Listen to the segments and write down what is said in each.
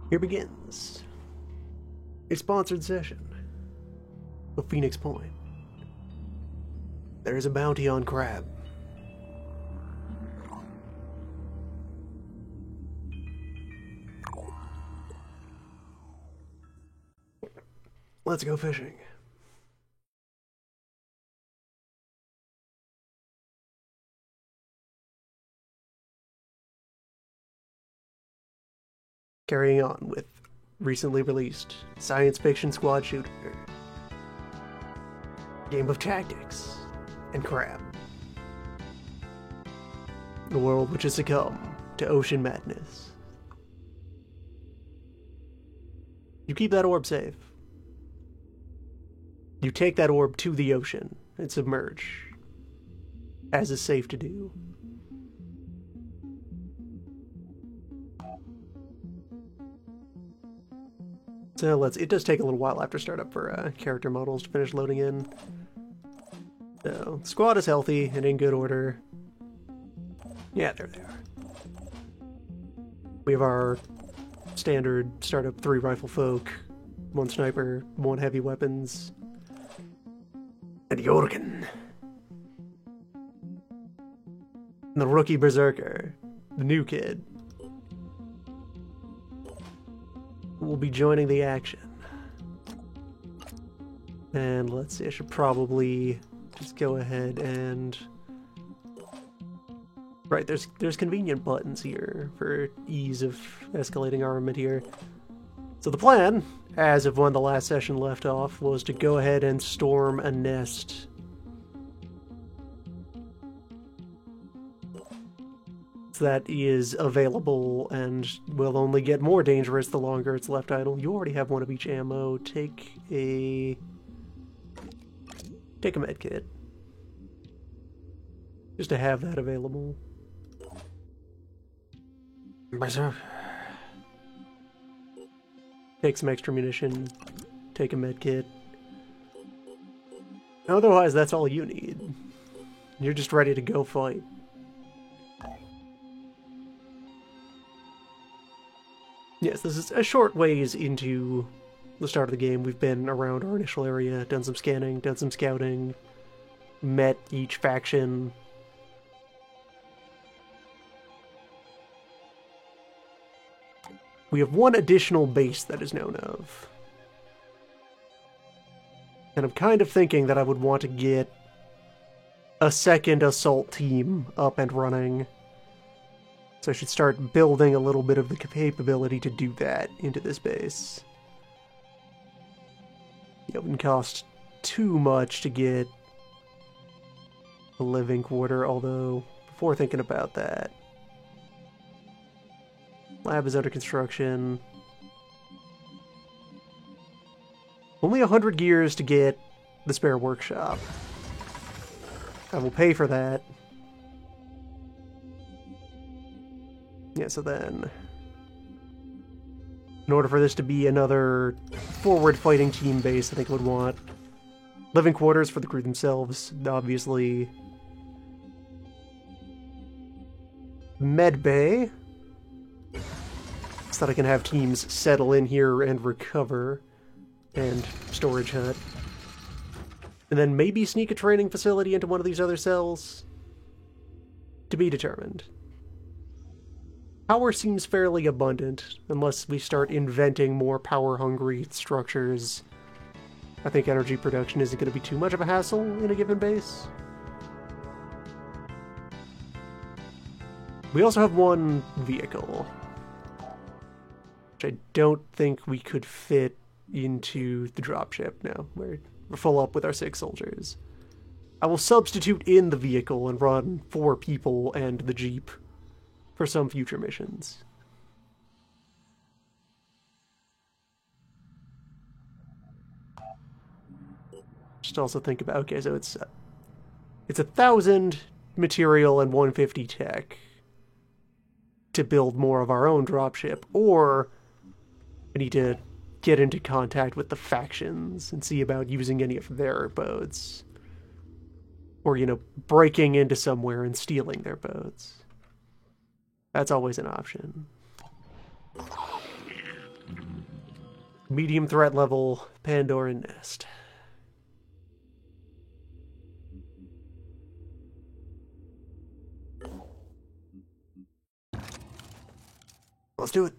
Here begins a sponsored session of Phoenix Point. There is a bounty on crab. Let's go fishing. Carrying on with recently released science fiction squad shooter, game of tactics, and crab. The world which has succumbed to ocean madness. You keep that orb safe. You take that orb to the ocean and submerge, as is safe to do. So it does take a little while after startup for character models to finish loading in. So, the squad is healthy and in good order. Yeah, there they are. We have our standard startup 3 rifle folk, 1 sniper, 1 heavy weapons, and Jorgen. And the rookie berserker, the new kid, will be joining the action. And let's see, I should probably just go ahead and... Right, there's convenient buttons here for ease of escalating armament here. So the plan, as of when the last session left off, was to go ahead and storm a nest. That is available and will only get more dangerous the longer it's left idle. You already have 1 of each ammo. Take a med kit. Just to have that available. Take some extra munition. Take a med kit. Otherwise, that's all you need. You're just ready to go fight. Yes, this is a short ways into the start of the game. We've been around our initial area, done some scanning, done some scouting, met each faction. We have 1 additional base that is known of. And I'm kind of thinking that I would want to get a 2nd assault team up and running. So I should start building a little bit of the capability to do that into this base. It wouldn't cost too much to get a living quarter, although before thinking about that, lab is under construction. Only 100 gears to get the spare workshop. I will pay for that. Yeah, so then, in order for this to be another forward-fighting team base, I think I would want living quarters for the crew themselves, obviously. Med bay, so that I can have teams settle in here and recover, and storage hut. And then maybe sneak a training facility into one of these other cells. To be determined. Power seems fairly abundant, unless we start inventing more power-hungry structures. I think energy production isn't going to be too much of a hassle in a given base. We also have 1 vehicle, which I don't think we could fit into the dropship now. We're full up with our 6 soldiers. I will substitute in the vehicle and run 4 people and the Jeep for some future missions. Just also think about, okay, so it's 1,000 material and 150 tech to build more of our own dropship, or we need to get into contact with the factions and see about using any of their boats. Or, breaking into somewhere and stealing their boats. That's always an option. Medium threat level Pandoran Nest. Let's do it.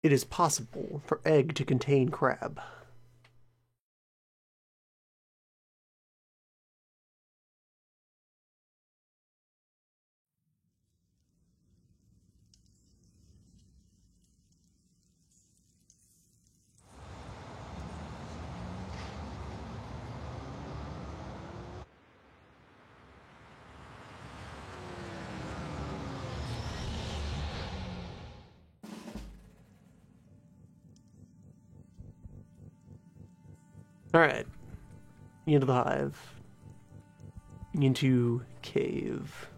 It is possible for egg to contain crab. Alright. Into the hive. Into cave.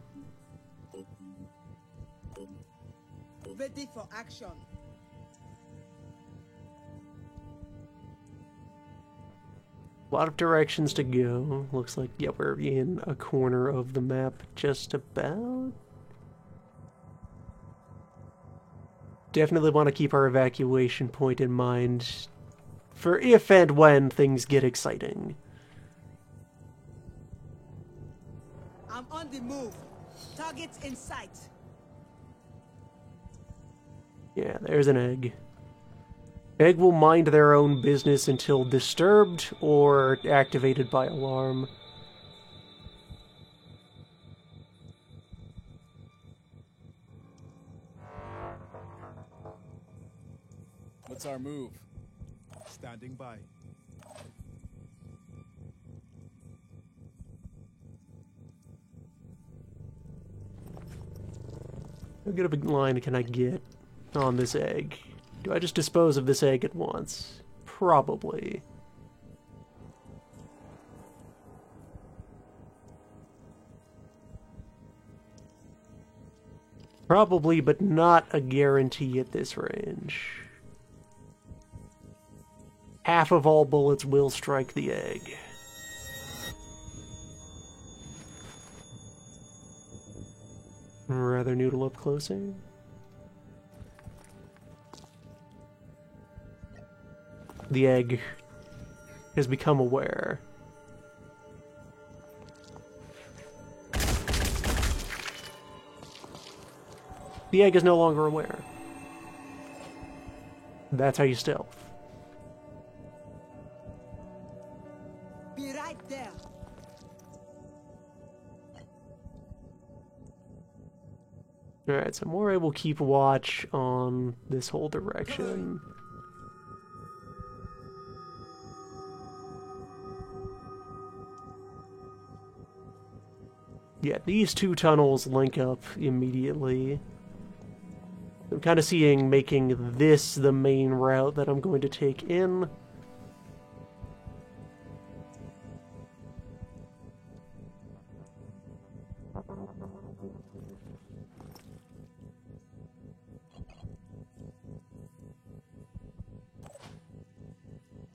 Ready for action. A lot of directions to go. Looks like, yeah, we're in a corner of the map just about. Definitely want to keep our evacuation point in mind for if and when things get exciting. I'm on the move. Targets in sight. Yeah, there's an egg. Egg will mind their own business until disturbed or activated by alarm. What's our move? Standing by. How good of a line can I get on this egg? Do I just dispose of this egg at once? Probably. Probably, but not a guarantee at this range. Half of all bullets will strike the egg. Rather noodle up closer. The egg has become aware. The egg is no longer aware. That's how you stealth. Be right there. Alright, so Moray will keep watch on this whole direction. Yeah, these two tunnels link up immediately. I'm kind of seeing making this the main route that I'm going to take in.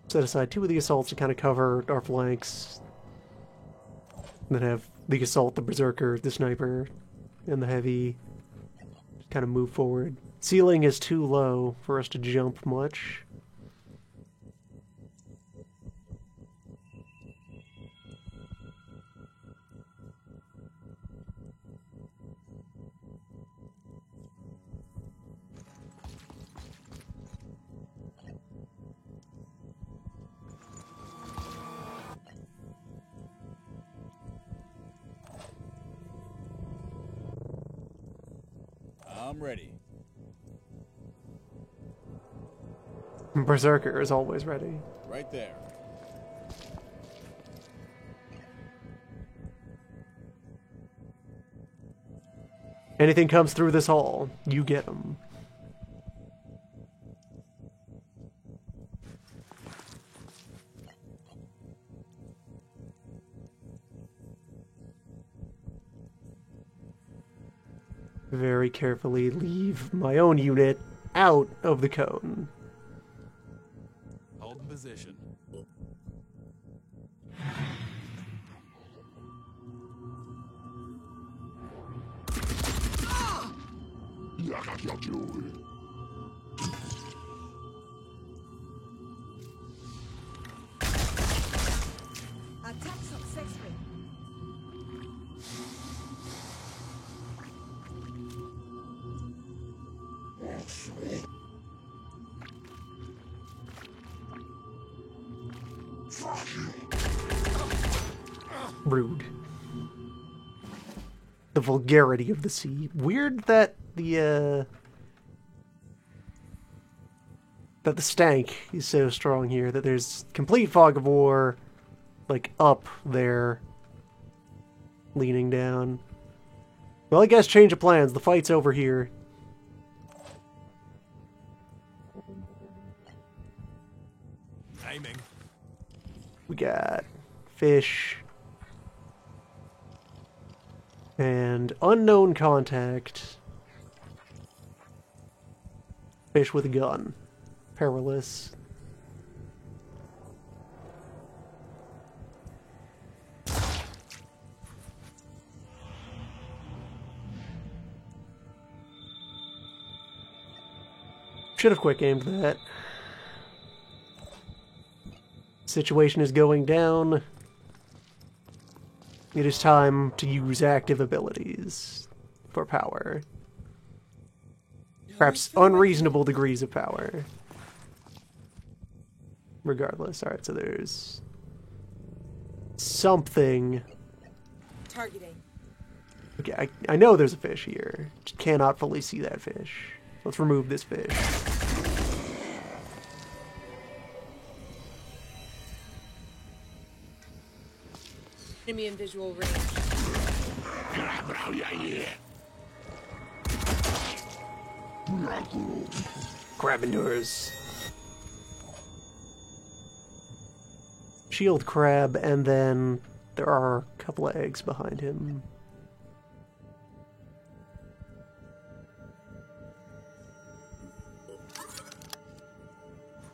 Set aside two of the assaults to kind of cover our flanks. And then have the assault, the berserker, the sniper, and the heavy kind of move forward. Ceiling is too low for us to jump much. I'm ready. Berserker is always ready. Right there. Anything comes through this hall, you get them. very carefully leave my own unit out of the cone. Hold in position. Attack successful. Rude. The vulgarity of the sea. Weird that the stank is so strong here, that there's complete fog of war, like, up there, leaning down. Well, I guess change of plans. The fight's over here. Aiming. We got fish and unknown contact. Fish with a gun. Perilous. Should have quick aimed that. Situation is going down. It is time to use active abilities for power. Perhaps unreasonable degrees of power. Regardless. Alright, so there's something. Targeting. Okay, I know there's a fish here. Just cannot fully see that fish. Let's remove this fish. Enemy in visual range. Crab endures. Shield crab, and then there are a couple of eggs behind him.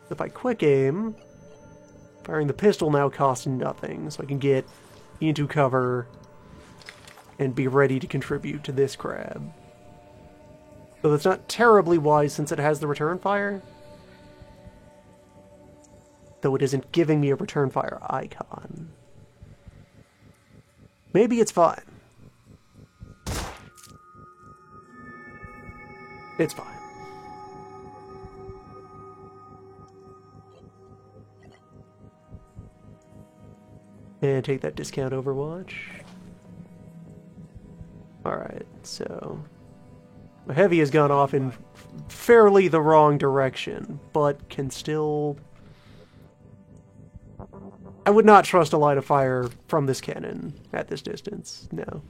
If I quick aim, firing the pistol now costs nothing, so I can get into cover and be ready to contribute to this crab. So that's not terribly wise since it has the return fire. Though it isn't giving me a return fire icon. Maybe it's fine. It's fine. And take that discount Overwatch. Alright, so... the heavy has gone off in fairly the wrong direction, but can still... I would not trust a line of fire from this cannon at this distance, no.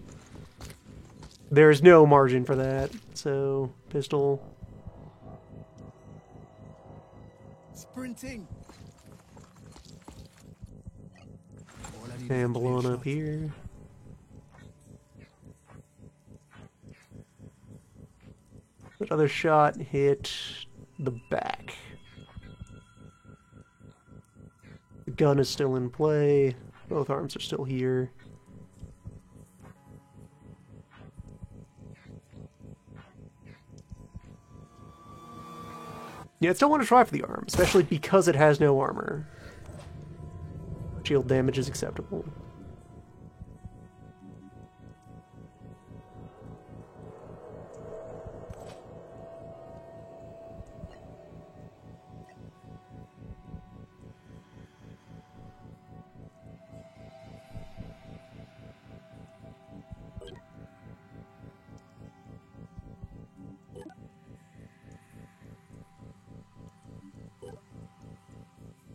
There's no margin for that, so... pistol... Sprinting. and blown up here. Another shot hit the back. The gun is still in play. Both arms are still here. Yeah, I still want to try for the arm, especially because it has no armor. Shield damage is acceptable.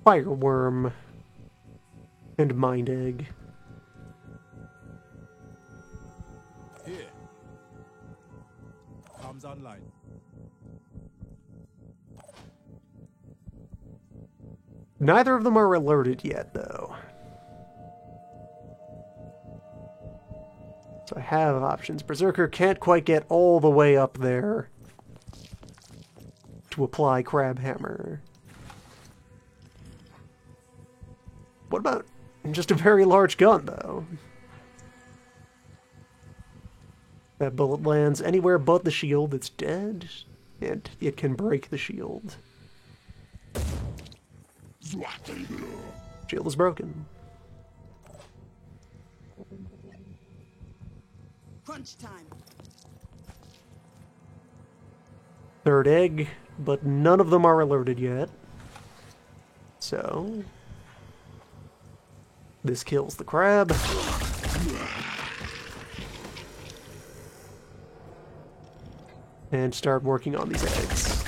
Fireworm and Mind Egg. Here. Comes online. Neither of them are alerted yet, though. So I have options. Berserker can't quite get all the way up there to apply Crab Hammer. What about just a very large gun, though? That bullet lands anywhere but the shield, it's dead, and it can break the shield. Shield is broken. Crunch time. Third egg, but none of them are alerted yet. So this kills the crab. And start working on these eggs.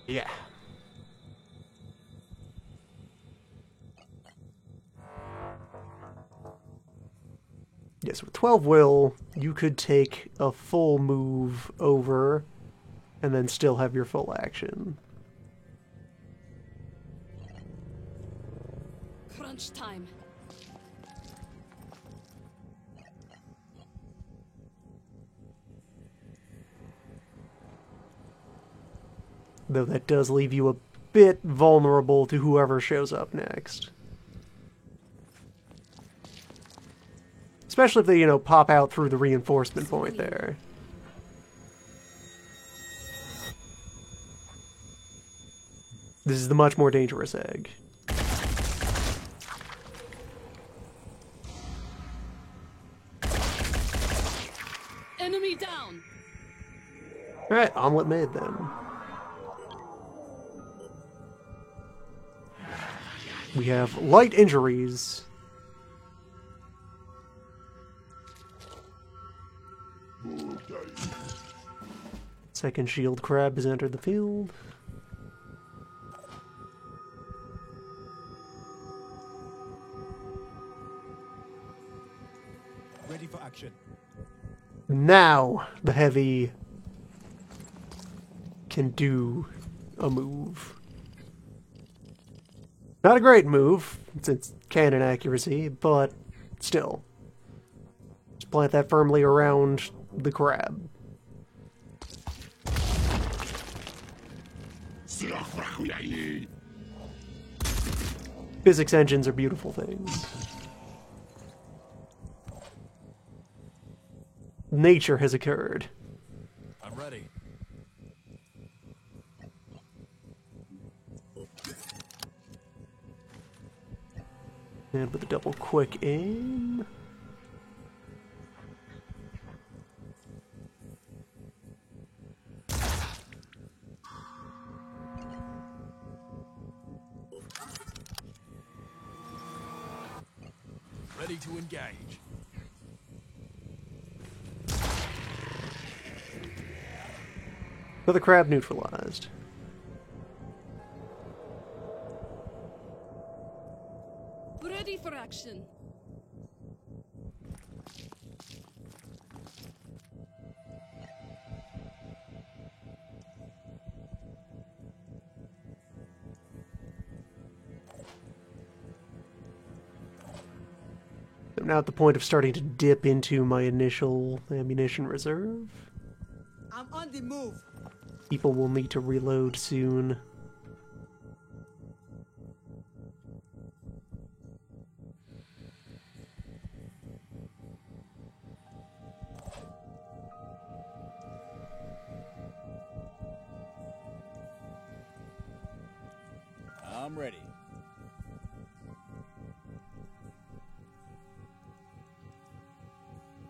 Yeah. Yes, with 12 will, you could take a full move over and then still have your full action. Crunch time. Though that does leave you a bit vulnerable to whoever shows up next. Especially if they, pop out through the reinforcement point there. This is the much more dangerous egg. Enemy down. Alright, omelet made then. We have light injuries. Second shield crab has entered the field. Ready for action. Now the heavy can do a move. Not a great move, since cannon accuracy, but still. Just plant that firmly around the crab. Physics engines are beautiful things. Nature has occurred. I'm ready. And with a double quick aim. Ready to engage. So the crab neutralized. Ready for action. I'm now at the point of starting to dip into my initial ammunition reserve. I'm on the move. People will need to reload soon. I'm ready.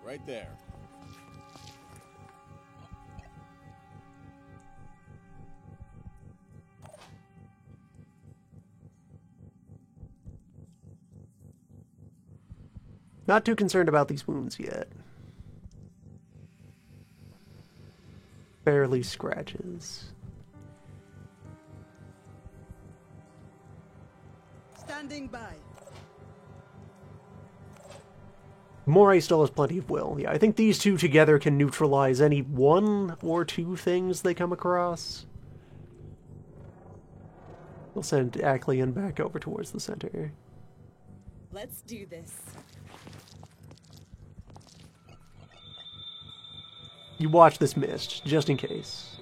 Right there. Not too concerned about these wounds yet. Barely scratches. Standing by. Moray still has plenty of will. Yeah, I think these two together can neutralize any one or two things they come across. We'll send Acleon back over towards the center. Let's do this. You watch this mist, just in case.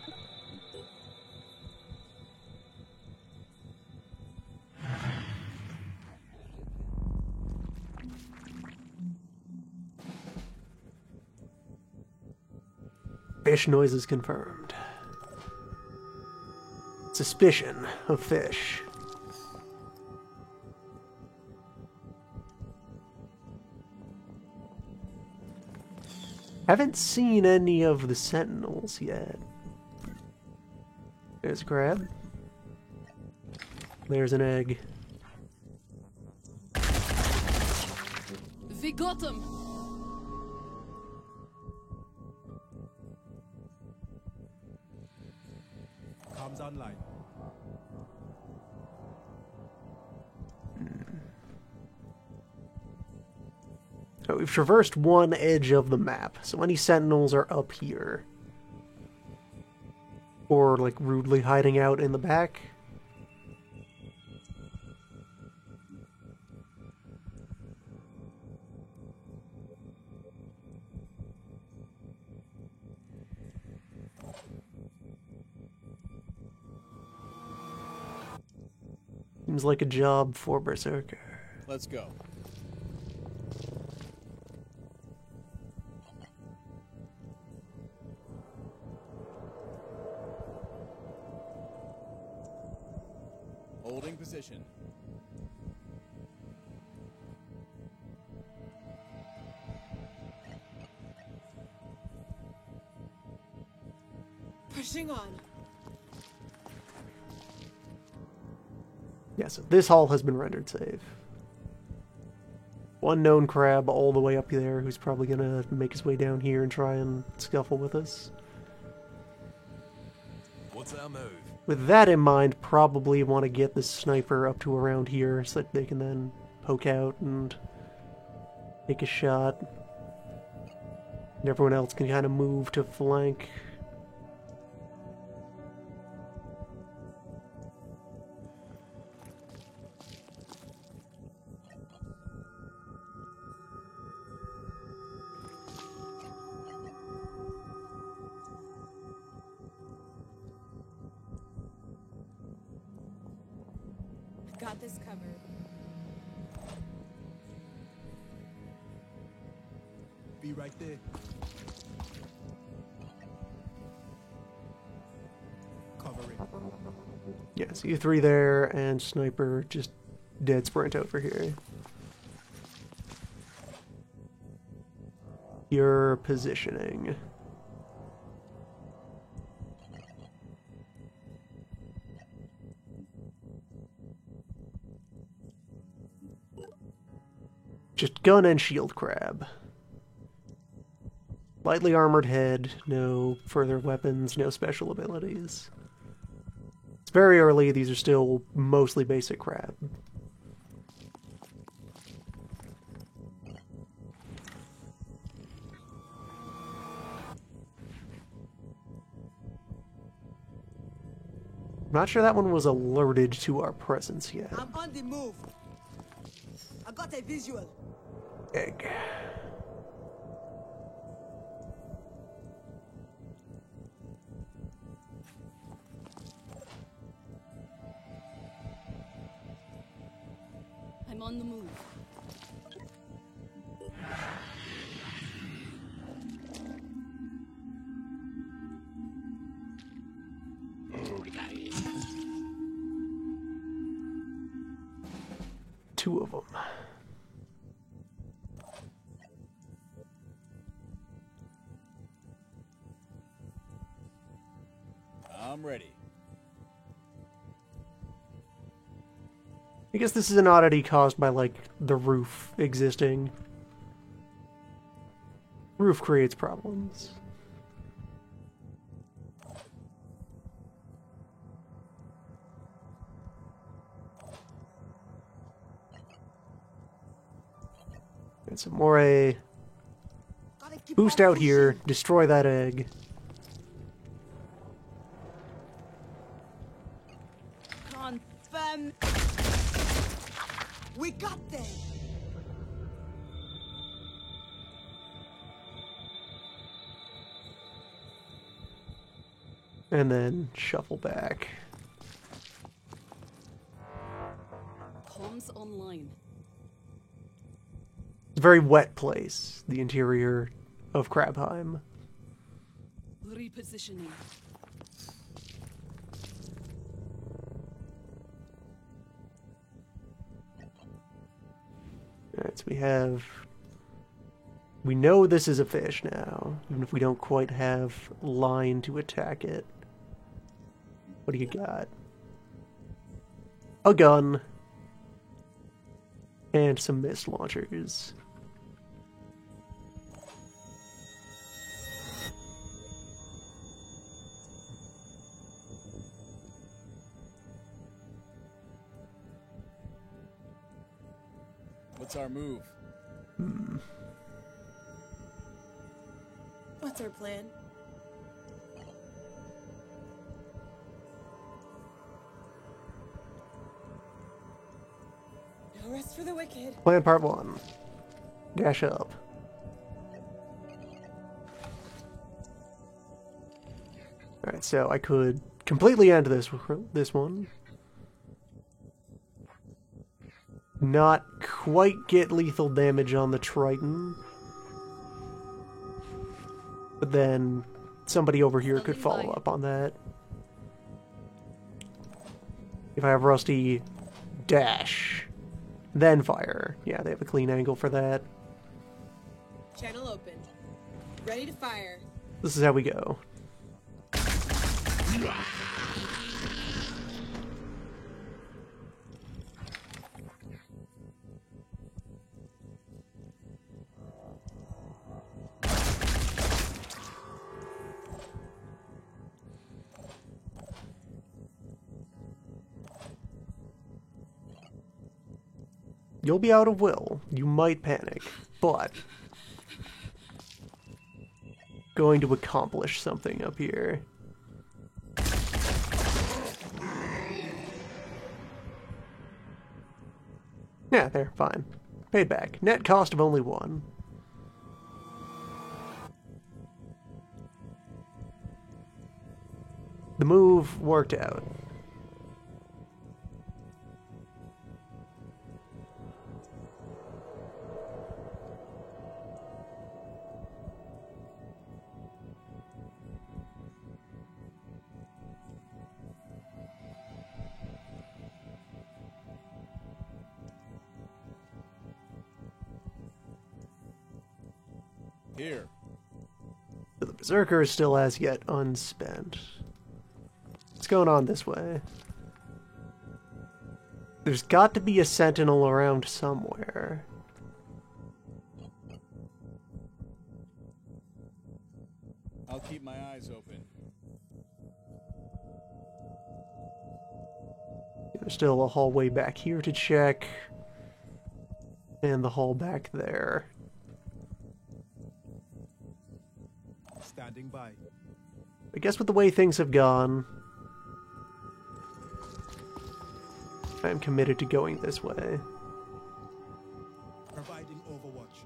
Fish noises confirmed. Suspicion of fish. Haven't seen any of the sentinels yet. There's a crab. There's an egg. We got him. Comms online. So we've traversed one edge of the map, so any sentinels are up here. Or, like, rudely hiding out in the back. Seems like a job for Berserker. Let's go. Holding position. Pushing on. Yeah, so this hall has been rendered safe. One known crab all the way up there who's probably gonna make his way down here and try and scuffle with us. What's our move? With that in mind, probably want to get the sniper up to around here so that they can then poke out and take a shot. And everyone else can kind of move to flank. Got this covered. Be right there. Cover it. Yeah, so you three there, and sniper just dead sprint over here. Your positioning. Just gun and shield crab. Lightly armored head, no further weapons, no special abilities. It's very early, these are still mostly basic crab. I'm not sure that one was alerted to our presence yet. I'm on the move. I got a visual. Egg. I'm on the move. Two of them. I'm ready. I guess this is an oddity caused by, like, the roof existing. Roof creates problems. And some more Gotta keep boost on out here, pushing. destroy that egg. Confirm We got them. And then shuffle back. Comms online. It's a very wet place, the interior of Crabheim. Repositioning. Alright, so we know this is a fish now, even if we don't quite have line to attack it. What do you got? A gun. And some mist launchers. What's our move? What's our plan? No rest for the wicked. Plan part 1. Dash up. Alright, so I could completely end this one. Not quite get lethal damage on the Triton. But then somebody over here could follow up on that. If I have Rusty dash, then fire. Yeah, they have a clean angle for that. Channel open. Ready to fire. This is how we go. You'll be out of will. You might panic, but going to accomplish something up here. Yeah, there, fine. Paid back. Net cost of only 1. The move worked out. Here. So the Berserker is still as yet unspent. What's going on this way? There's got to be a sentinel around somewhere. I'll keep my eyes open. There's still a hallway back here to check. And the hall back there. Standing by. I guess with the way things have gone, I'm committed to going this way. Providing overwatch.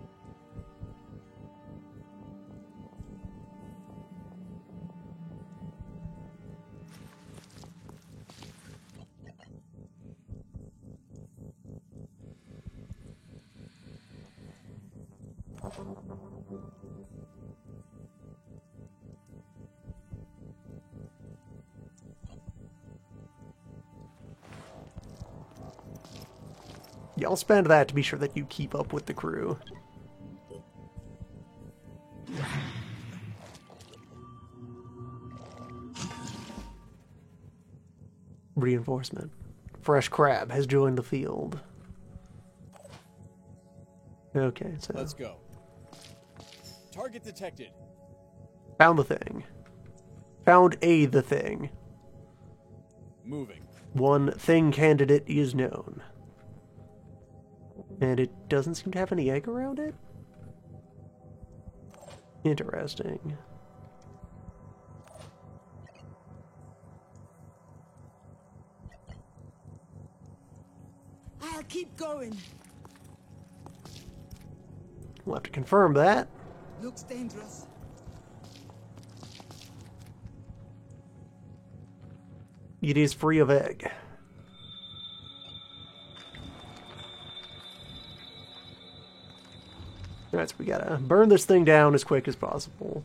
Yeah, I'll spend that to be sure that you keep up with the crew. Reinforcement. Fresh crab has joined the field. Okay, so Let's go. Target detected. found the thing. Found the thing. Moving. One thing candidate is known. And it doesn't seem to have any egg around it? Interesting. keep going. We'll have to confirm that. Looks dangerous. It is free of egg. Alright, so we gotta burn this thing down as quick as possible.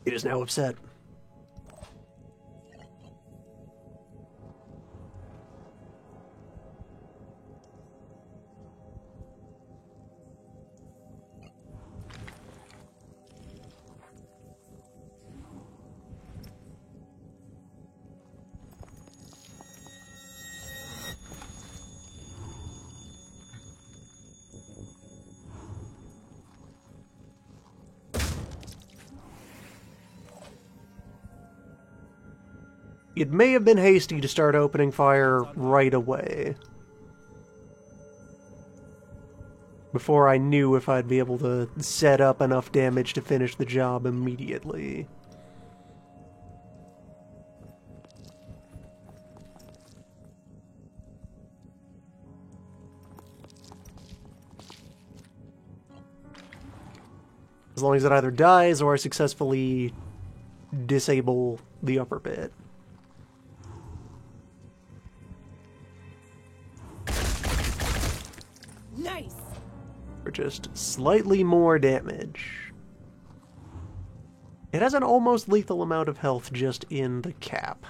It is now upset. It may have been hasty to start opening fire right away. Before I knew if I'd be able to set up enough damage to finish the job immediately. As long as it either dies or I successfully disable the upper bit. Nice. For just slightly more damage. It has an almost lethal amount of health just in the cap.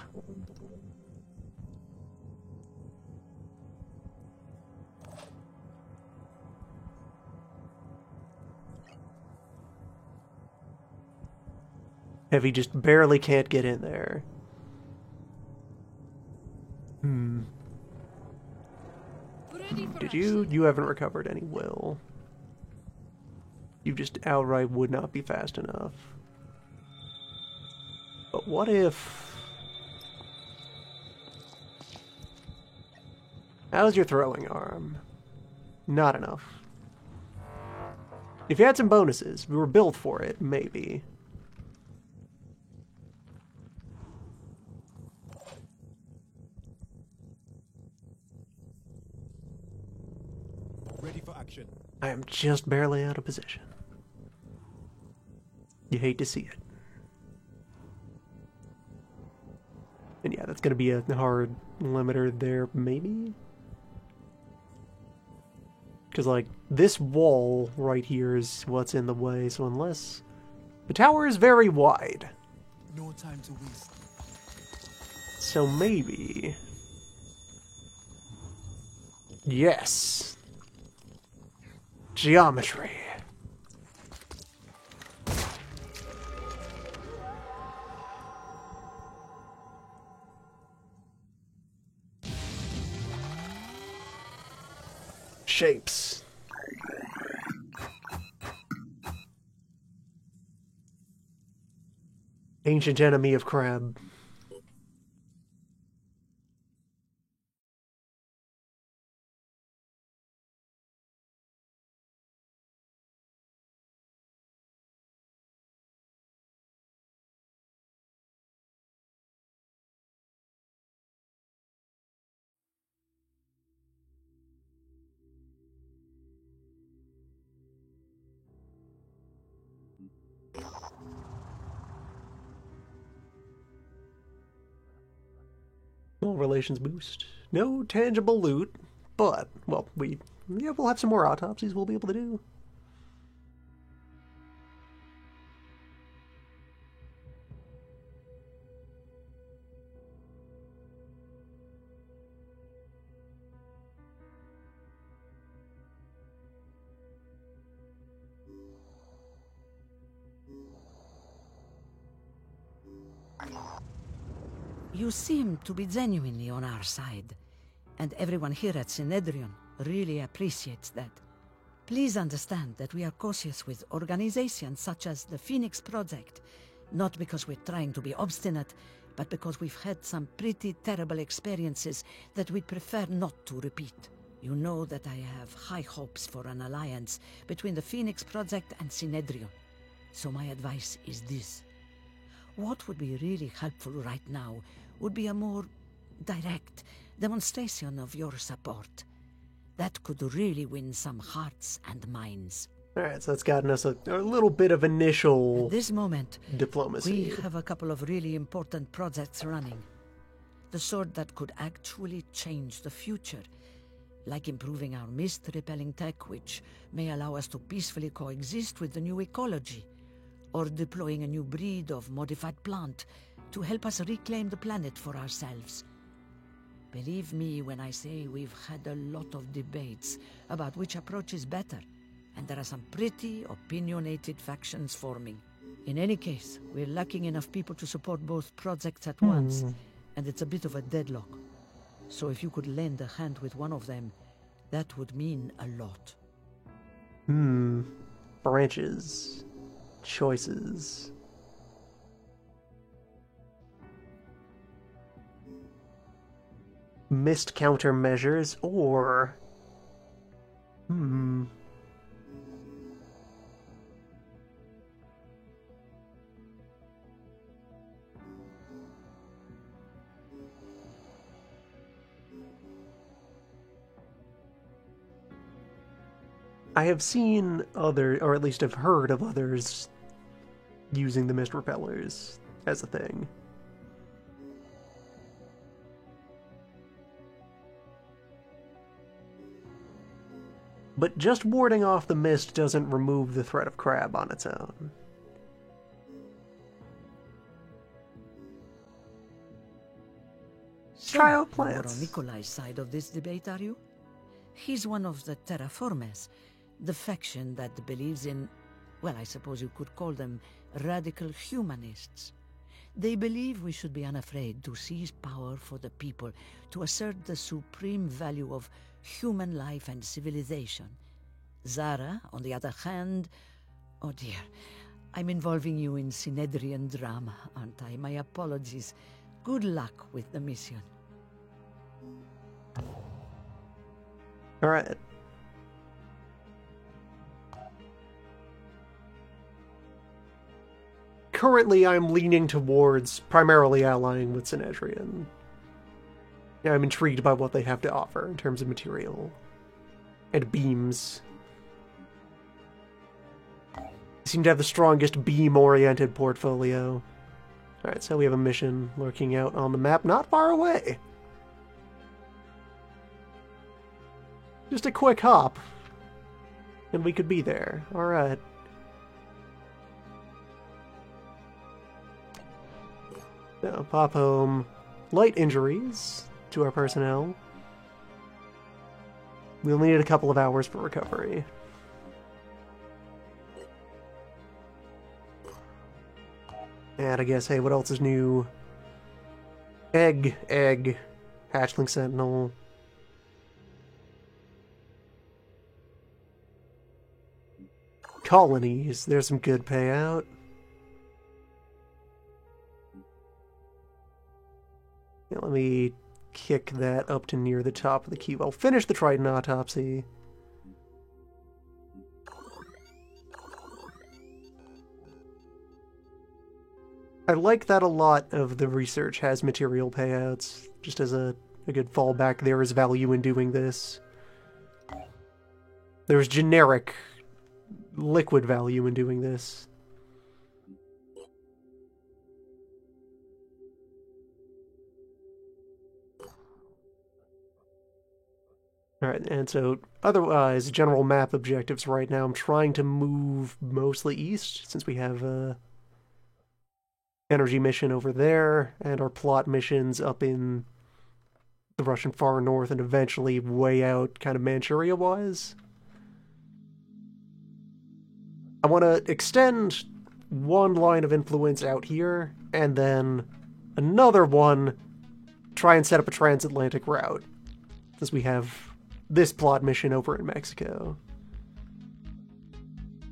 Heavy just barely can't get in there. Ready for Did you? You haven't recovered any will. You just outright would not be fast enough. But what if... How's your throwing arm? Not enough. If you had some bonuses, we were built for it, maybe. Ready for action. I am just barely out of position. You hate to see it. And yeah, that's going to be a hard limiter there, maybe? Because, like, this wall right here is what's in the way, so unless... The tower is very wide. No time to waste. So maybe... Yes. Geometry. Shapes. Ancient enemy of crab. Well, relations boost. No tangible loot, but, well, we'll have some more autopsies we'll be able to do. You seem to be genuinely on our side, and everyone here at Synedrion really appreciates that. Please understand that we are cautious with organizations such as the Phoenix Project, not because we're trying to be obstinate, but because we've had some pretty terrible experiences that we'd prefer not to repeat. You know that I have high hopes for an alliance between the Phoenix Project and Synedrion. So my advice is this. What would be really helpful right now would be a more direct demonstration of your support. That could really win some hearts and minds. Alright, so that's gotten us a little bit of initial At this moment, diplomacy. we have a couple of really important projects running. The sort that could actually change the future. Like improving our mist-repelling tech, which may allow us to peacefully coexist with the new ecology. Or deploying a new breed of modified plant to help us reclaim the planet for ourselves. Believe me when I say we've had a lot of debates about which approach is better, and there are some pretty opinionated factions forming. In any case, we're lacking enough people to support both projects at once, and it's a bit of a deadlock. So if you could lend a hand with one of them, that would mean a lot. Branches. Choices. Missed countermeasures, or... I have seen or at least have heard of others using the mist repellers as a thing. But just warding off the mist doesn't remove the threat of crab on its own. Try out You're plants. on Nikolai's side of this debate, are you? He's one of the Terraformers, the faction that believes in, well, I suppose you could call them radical humanists. They believe we should be unafraid to seize power for the people, to assert the supreme value of human life and civilization. Zara, on the other hand, oh dear, I'm involving you in Synedrian drama, aren't I? My apologies. Good luck with the mission. Alright. Currently, I'm leaning towards primarily allying with Synedrion. Yeah, I'm intrigued by what they have to offer in terms of material and beams. They seem to have the strongest beam-oriented portfolio. Alright, so we have a mission lurking out on the map not far away. Just a quick hop, and we could be there. Alright. So, pop home. Light injuries to our personnel. We'll need a couple of hours for recovery. And I guess, hey, what else is new? Egg, Hatchling Sentinel. Colonies, there's some good payout. Yeah, let me kick that up to near the top of the queue. I'll finish the Triton autopsy. I like that a lot of the research has material payouts, just as a good fallback. There is value in doing this. There's generic liquid value in doing this. Alright, and so otherwise, general map objectives right now, I'm trying to move mostly east, since we have a energy mission over there, and our plot missions up in the Russian far north, and eventually way out, kind of Manchuria-wise. I want to extend one line of influence out here, and then another one, try and set up a transatlantic route, since we have this plot mission over in Mexico.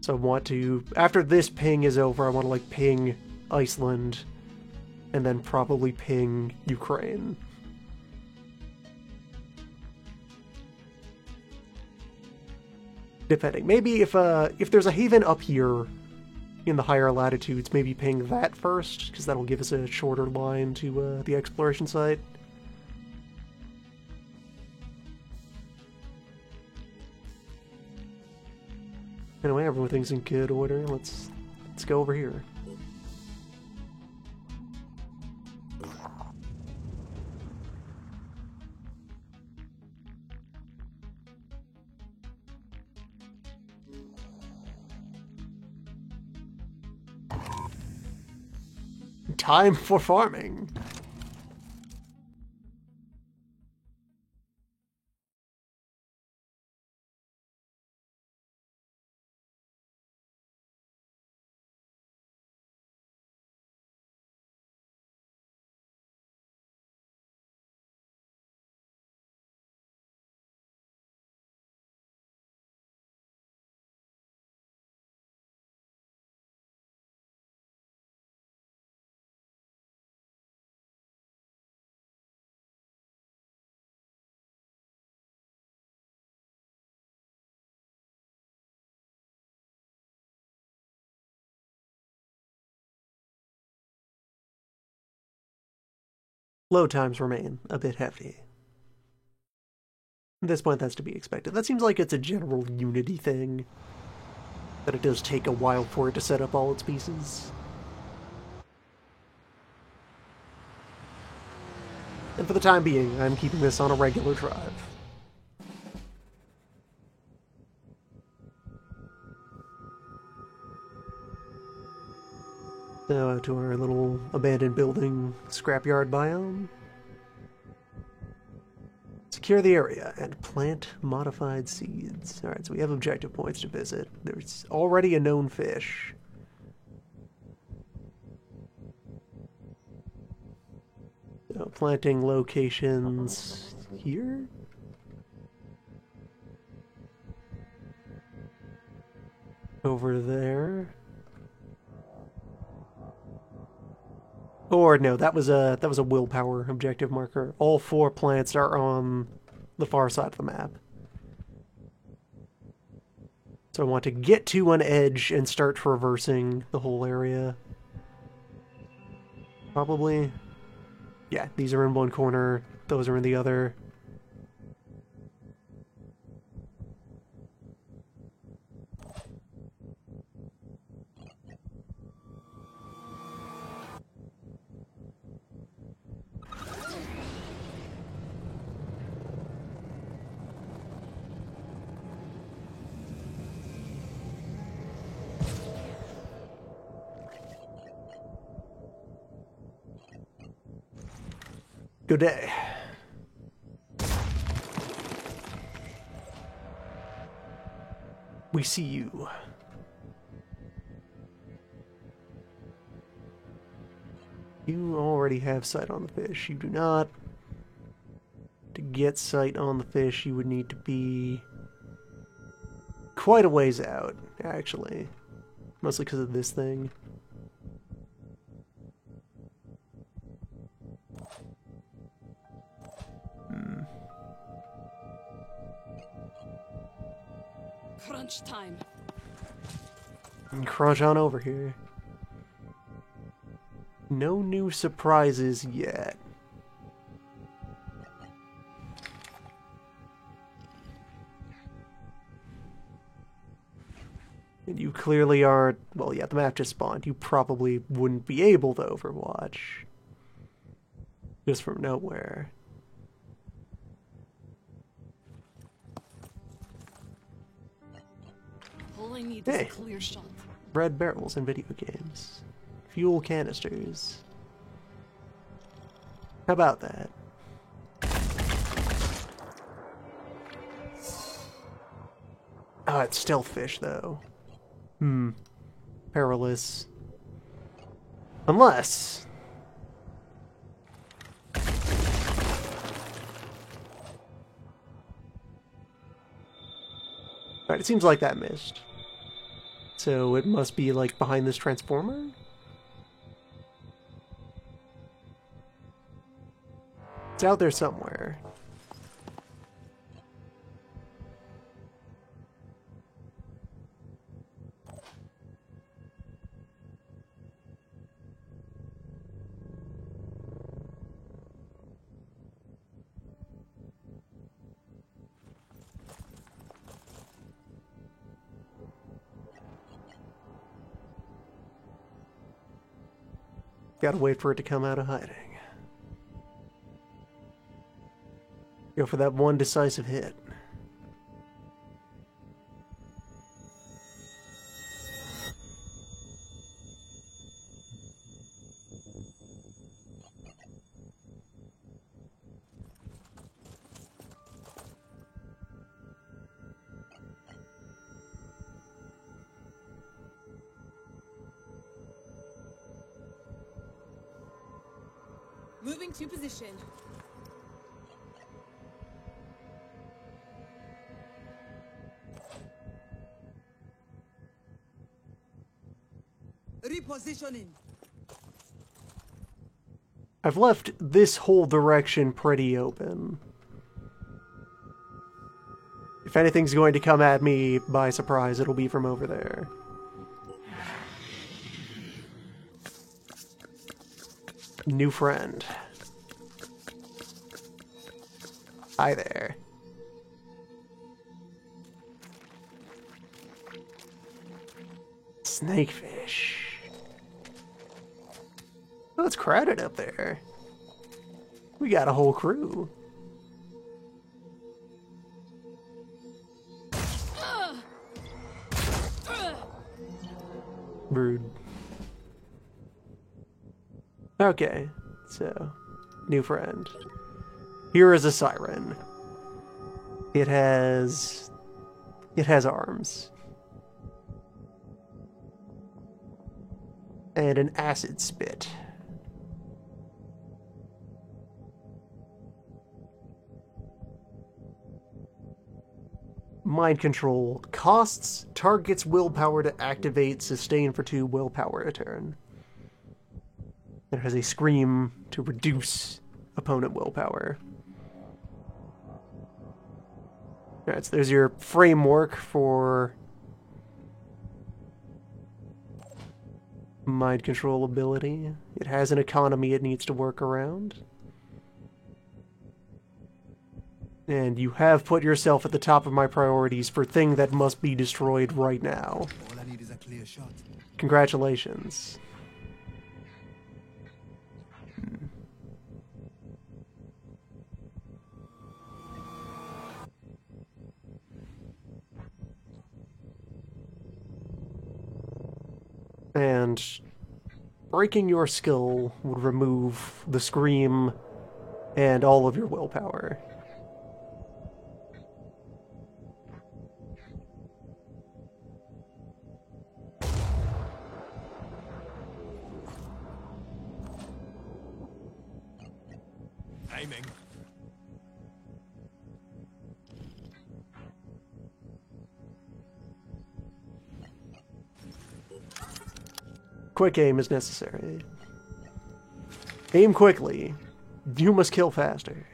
So I want to, after this ping is over, I want to, like, ping Iceland and then probably ping Ukraine. Depending. Maybe if there's a haven up here in the higher latitudes, maybe ping that first, because that'll give us a shorter line to the exploration site. Anyway, everything's in good order. Let's go over here. Time for farming. Load times remain a bit hefty. At this point, that's to be expected. That seems like it's a general Unity thing, that it does take a while for it to set up all its pieces. And for the time being, I'm keeping this on a regular drive. So, to our little abandoned building scrapyard biome. Secure the area and plant modified seeds. Alright, so we have objective points to visit. There's already a known fish. So, planting locations here? Over there. Or no, that was a willpower objective marker. All 4 plants are on the far side of the map. So I want to get to an edge and start traversing the whole area. Probably. Yeah, these are in one corner, those are in the other. Good day. We see you. You already have sight on the fish. You do not. To get sight on the fish, you would need to be quite a ways out, actually. Mostly because of this thing. Crunch time. Crunch on over here. No new surprises yet. And you clearly aren't... Well, yeah, the map just spawned. You probably wouldn't be able to Overwatch. Just from nowhere. All I need is a clear shot. Red barrels in video games. Fuel canisters. How about that? Oh, it's stealth fish, though. Perilous. Unless... Alright, it seems like that missed. So it must be, like, behind this transformer? It's out there somewhere. Gotta wait for it to come out of hiding. Go for that one decisive hit. Moving to position. Repositioning. I've left this whole direction pretty open. If anything's going to come at me by surprise, it'll be from over there. New friend. Hi there. Snakefish. Oh, it's crowded up there. We got a whole crew. Rude. Okay, so, new friend. Here is a siren. It has arms. And an acid spit. Mind control. Costs target's willpower to activate, sustain for 2 willpower a turn. It has a scream to reduce opponent willpower. Alright, so there's your framework for mind control ability. It has an economy it needs to work around. And you have put yourself at the top of my priorities for thing that must be destroyed right now. All I need is a clear shot. Congratulations. And breaking your skill would remove the scream and all of your willpower. Aiming. Quick aim is necessary. Aim quickly. You must kill faster.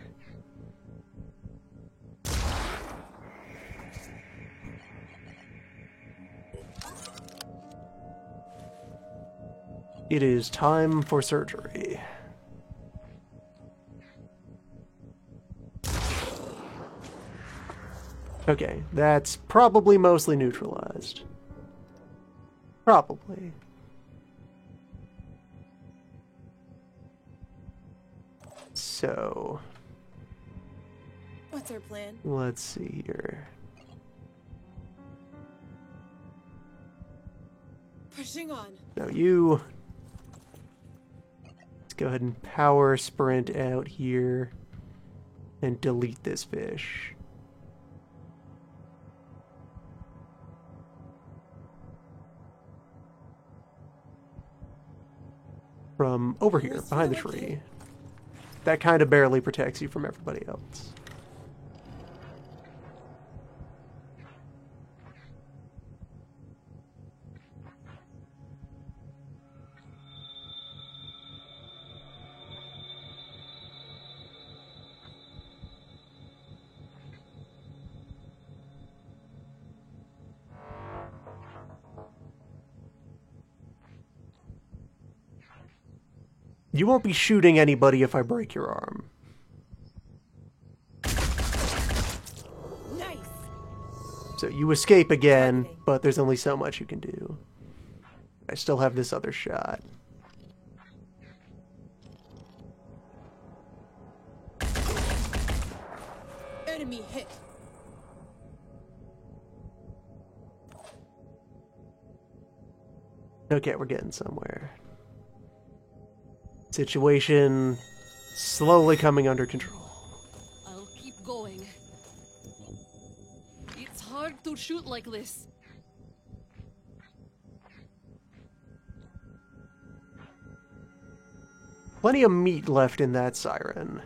It is time for surgery. Okay, that's probably mostly neutralized. Probably. So, What's our plan? let's see here. Pushing on. Now you... Let's go ahead and power sprint out here and delete this fish. From over here, behind the tree. That kind of barely protects you from everybody else. You won't be shooting anybody if I break your arm. Nice. So you escape again, but there's only so much you can do. I still have this other shot. Enemy hit. Okay, we're getting somewhere. Situation slowly coming under control. I'll keep going. It's hard to shoot like this. Plenty of meat left in that siren.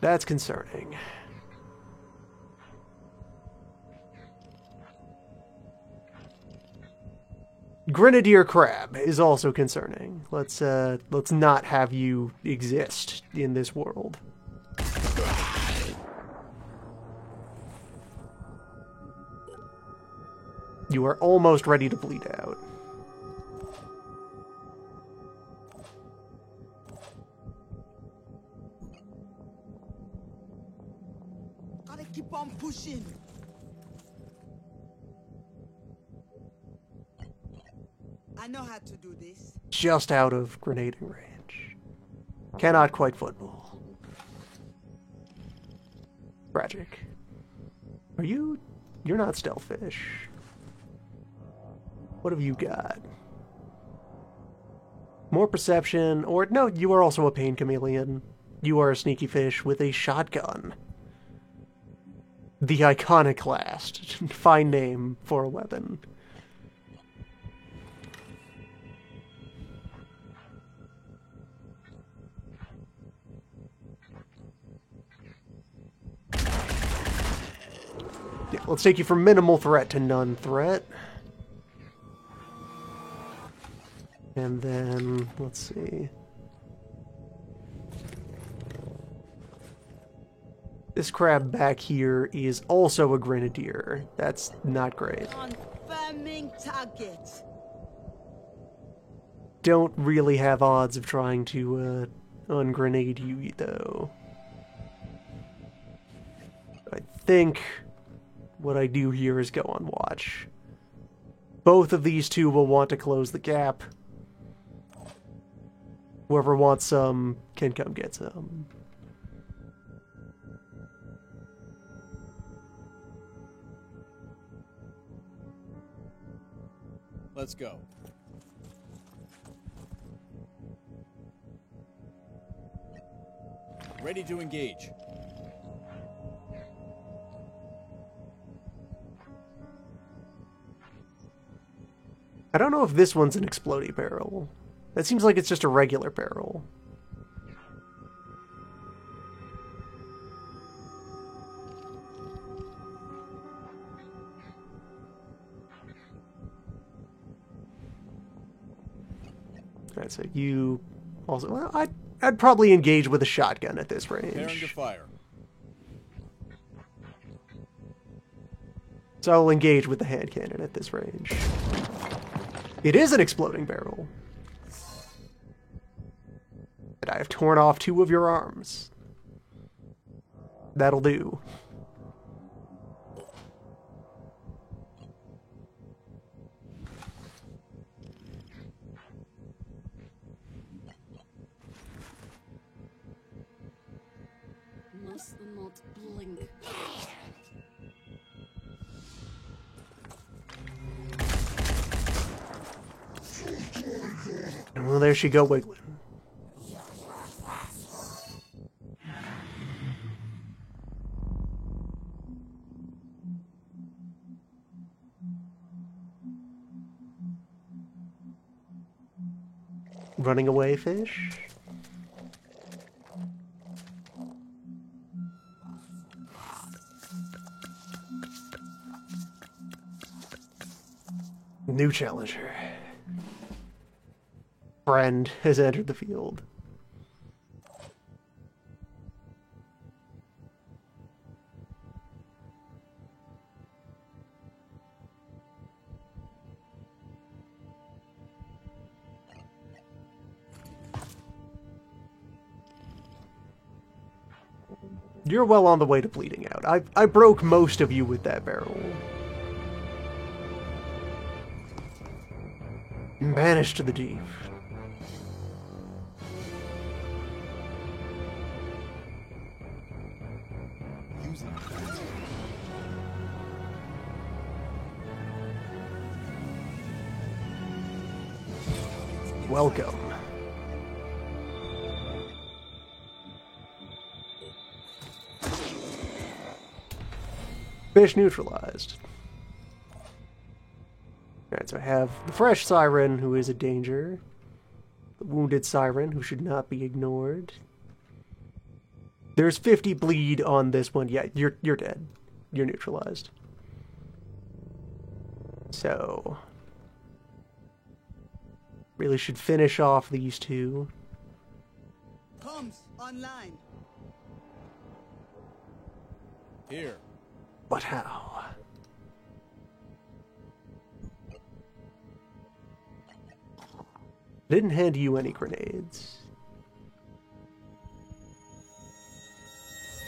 That's concerning. Grenadier Crab is also concerning. Let's not have you exist in this world. You are almost ready to bleed out. Gotta keep on pushing. I know how to do this. Just out of grenading range. Cannot quite football. Tragic. Are you... You're not Stealthfish. What have you got? More perception, or no, you are also a pain chameleon. You are a sneaky fish with a shotgun. The Iconoclast. Fine name for a weapon. Yeah, let's take you from minimal threat to none threat. And then, let's see. This crab back here is also a grenadier. That's not great. Confirming target. Don't really have odds of trying to ungrenade you, though. I think what I do here is go on watch. Both of these two will want to close the gap. Whoever wants some can come get some. Let's go. Ready to engage. I don't know if this one's an explodey barrel. That seems like it's just a regular barrel. Alright, so you also... Well, I'd probably engage with a shotgun at this range. Preparing to fire. So I'll engage with the hand cannon at this range. It is an exploding barrel. And I have torn off 2 of your arms. That'll do. Must not blink. Well, there she go wiggling. Running away, fish? New challenger. Friend has entered the field. You're well on the way to bleeding out. I broke most of you with that barrel. Banished to the deep. Welcome. Fish neutralized. Alright, so I have the fresh Siren, who is a danger. The wounded Siren, who should not be ignored. There's 50 bleed on this one. Yeah, you're dead. You're neutralized. So... really should finish off these two. Comms online. Here. But how? Didn't hand you any grenades.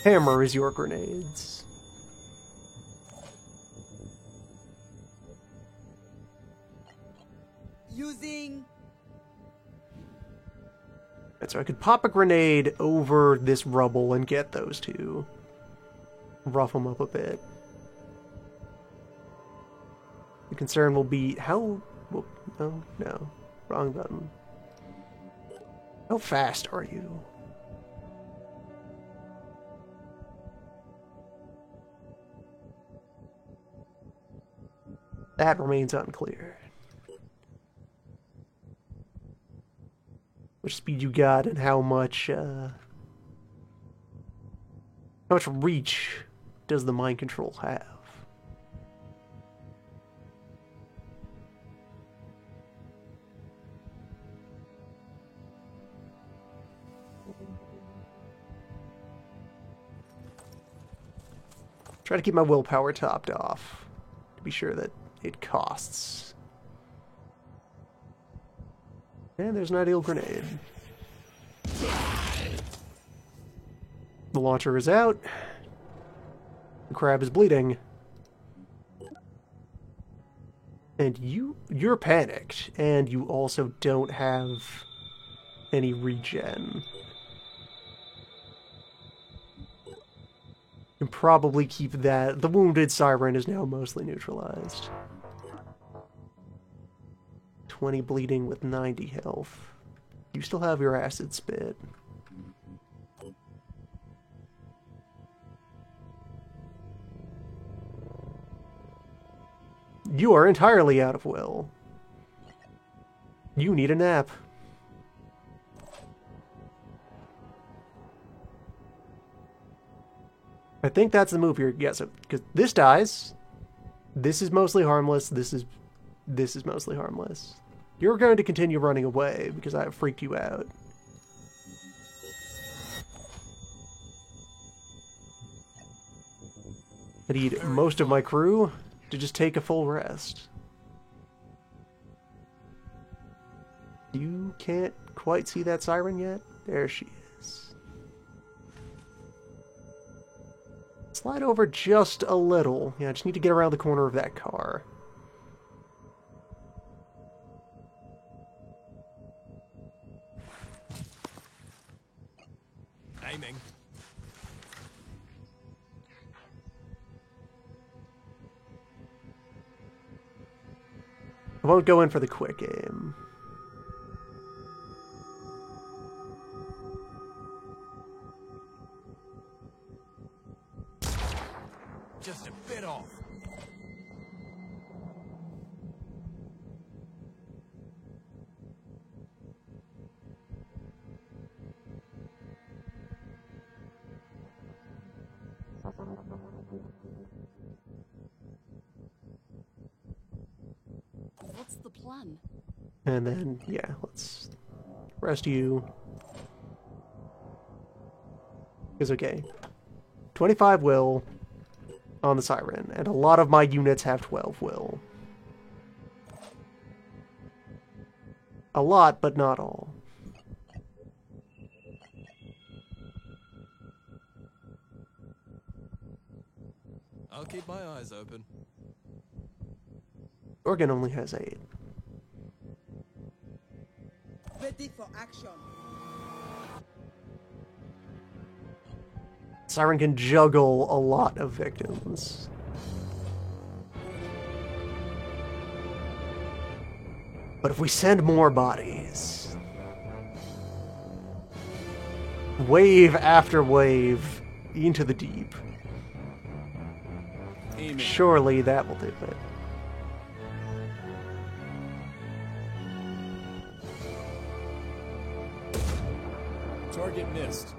Hammer is your grenades. Using... Right, so I could pop a grenade over this rubble and get those two. Rough them up a bit. The concern will be how... Well, no. Wrong button. How fast are you? That remains unclear. Which speed you got and how much reach does the mind control have? Try to keep my willpower topped off to be sure that it costs. And there's an ideal grenade. The launcher is out. The crab is bleeding. And you're panicked, and you also don't have any regen. You can probably keep that. The wounded Siren is now mostly neutralized. 20 bleeding with 90 health. You still have your acid spit. You are entirely out of will. You need a nap. I think that's the move here. Yeah, so because this dies, this is mostly harmless. This is mostly harmless. You're going to continue running away because I have freaked you out. I need most of my crew to just take a full rest. You can't quite see that Siren yet? There she is. Slide over just a little. Yeah, I just need to get around the corner of that car. Aiming. I won't go in for the quick aim. Just a bit off. What's the plan? And then, yeah, let's rest you. Is okay. 25 will on the Siren, and a lot of my units have 12 will. A lot, but not all. keep my eyes open. Organ only has 8. Ready for action. Siren can juggle a lot of victims. But if we send more bodies, wave after wave into the deep, Amen. surely that will do it. Target missed.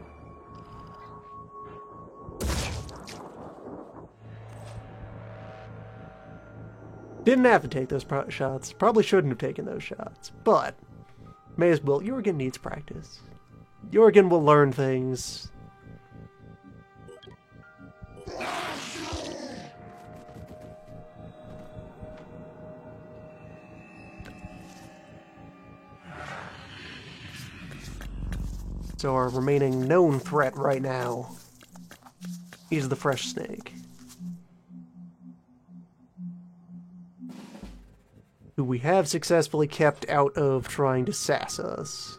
Didn't have to take those shots. Probably shouldn't have taken those shots. But, may as well. Jorgen needs practice. Jorgen will learn things. So our remaining known threat right now is the fresh snake, who we have successfully kept out of trying to sass us.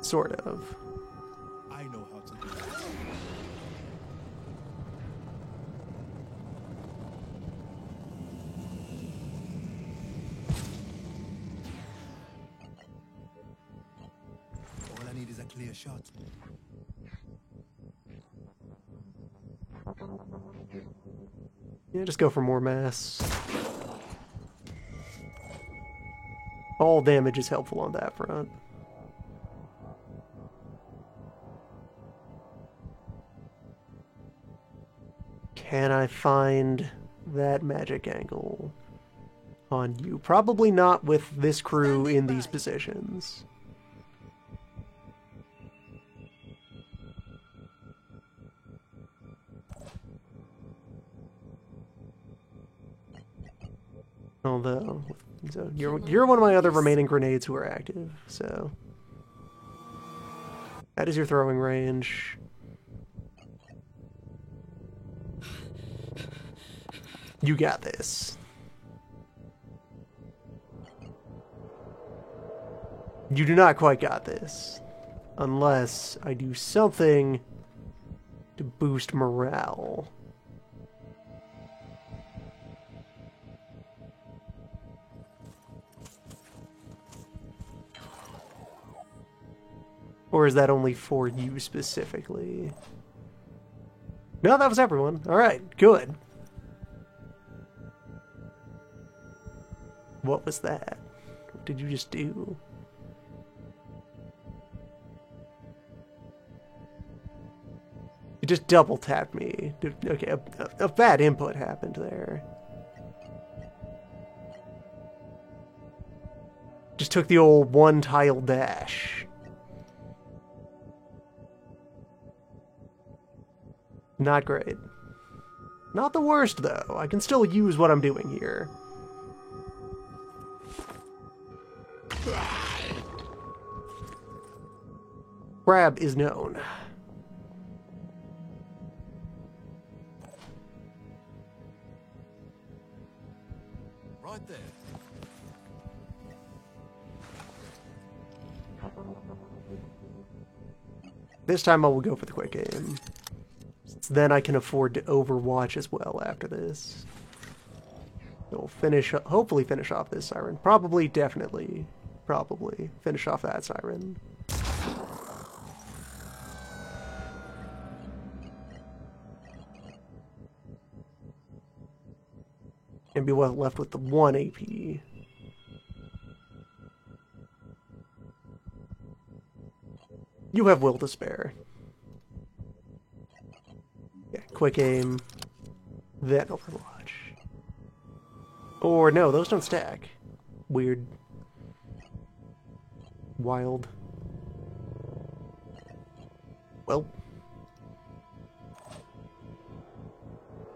Sort of. I know how to do that. All I need is a clear shot. Yeah, just go for more mass. All damage is helpful on that front. Can I find that magic angle on you? Probably not with this crew in these positions. Although, so you're one of my other remaining grenades who are active, so that is your throwing range. You got this. You do not quite got this, unless I do something to boost morale. Or is that only for you specifically? No, that was everyone. Alright, good. What was that? What did you just do? You just double tapped me. Okay, a bad input happened there. Just took the old one tile dash. Not great. Not the worst, though. I can still use what I'm doing here. Crab is known. Right there. This time I will go for the quick aim. Then I can afford to overwatch as well after this. We'll finish, hopefully finish off this siren. Probably, definitely, probably finish off that siren. And be left with the 1 AP. You have will to spare. Yeah, quick aim, then overwatch. Or no, those don't stack. Weird. Wild. Well.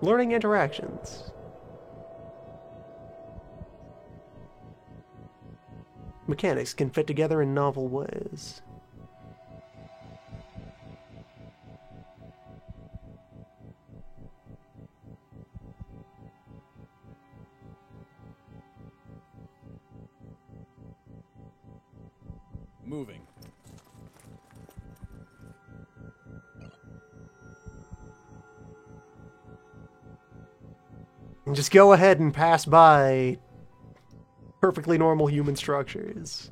Learning interactions. Mechanics can fit together in novel ways. moving. Just go ahead and pass by perfectly normal human structures.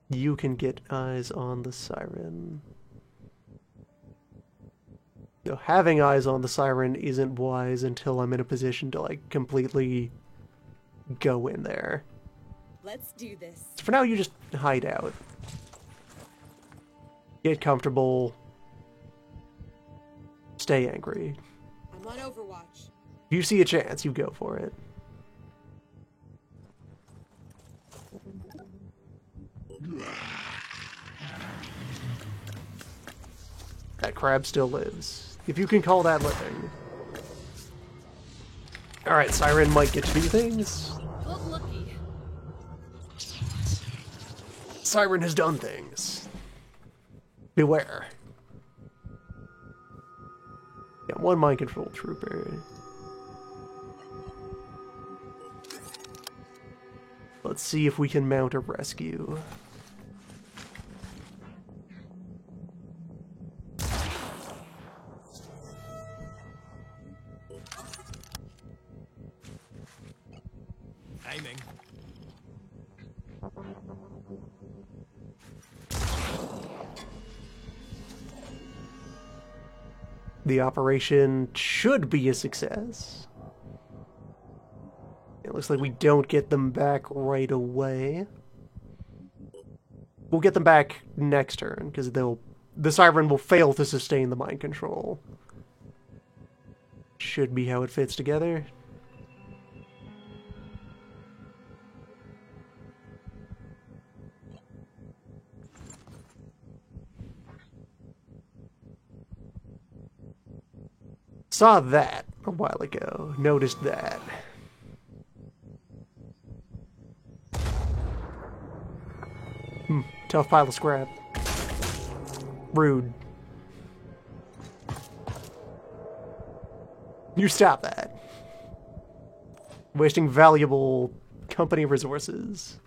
You can get eyes on the siren. No, having eyes on the siren isn't wise until I'm in a position to, like, completely go in there. Let's do this. So for now, you just hide out. Get comfortable. Stay angry. I'm on Overwatch. If you see a chance, you go for it. That crab still lives. If you can call that living. Alright, Siren might get to do things. Got lucky. Siren has done things. Beware. Yeah, one mind control trooper. Let's see if we can mount a rescue. Aiming. The operation should be a success. It looks like we don't get them back right away. We'll get them back next turn, because the Siren will fail to sustain the mind control. Should be how it fits together. Saw that a while ago. Noticed that. Tough pile of scrap. Rude. You stop that. Wasting valuable company resources.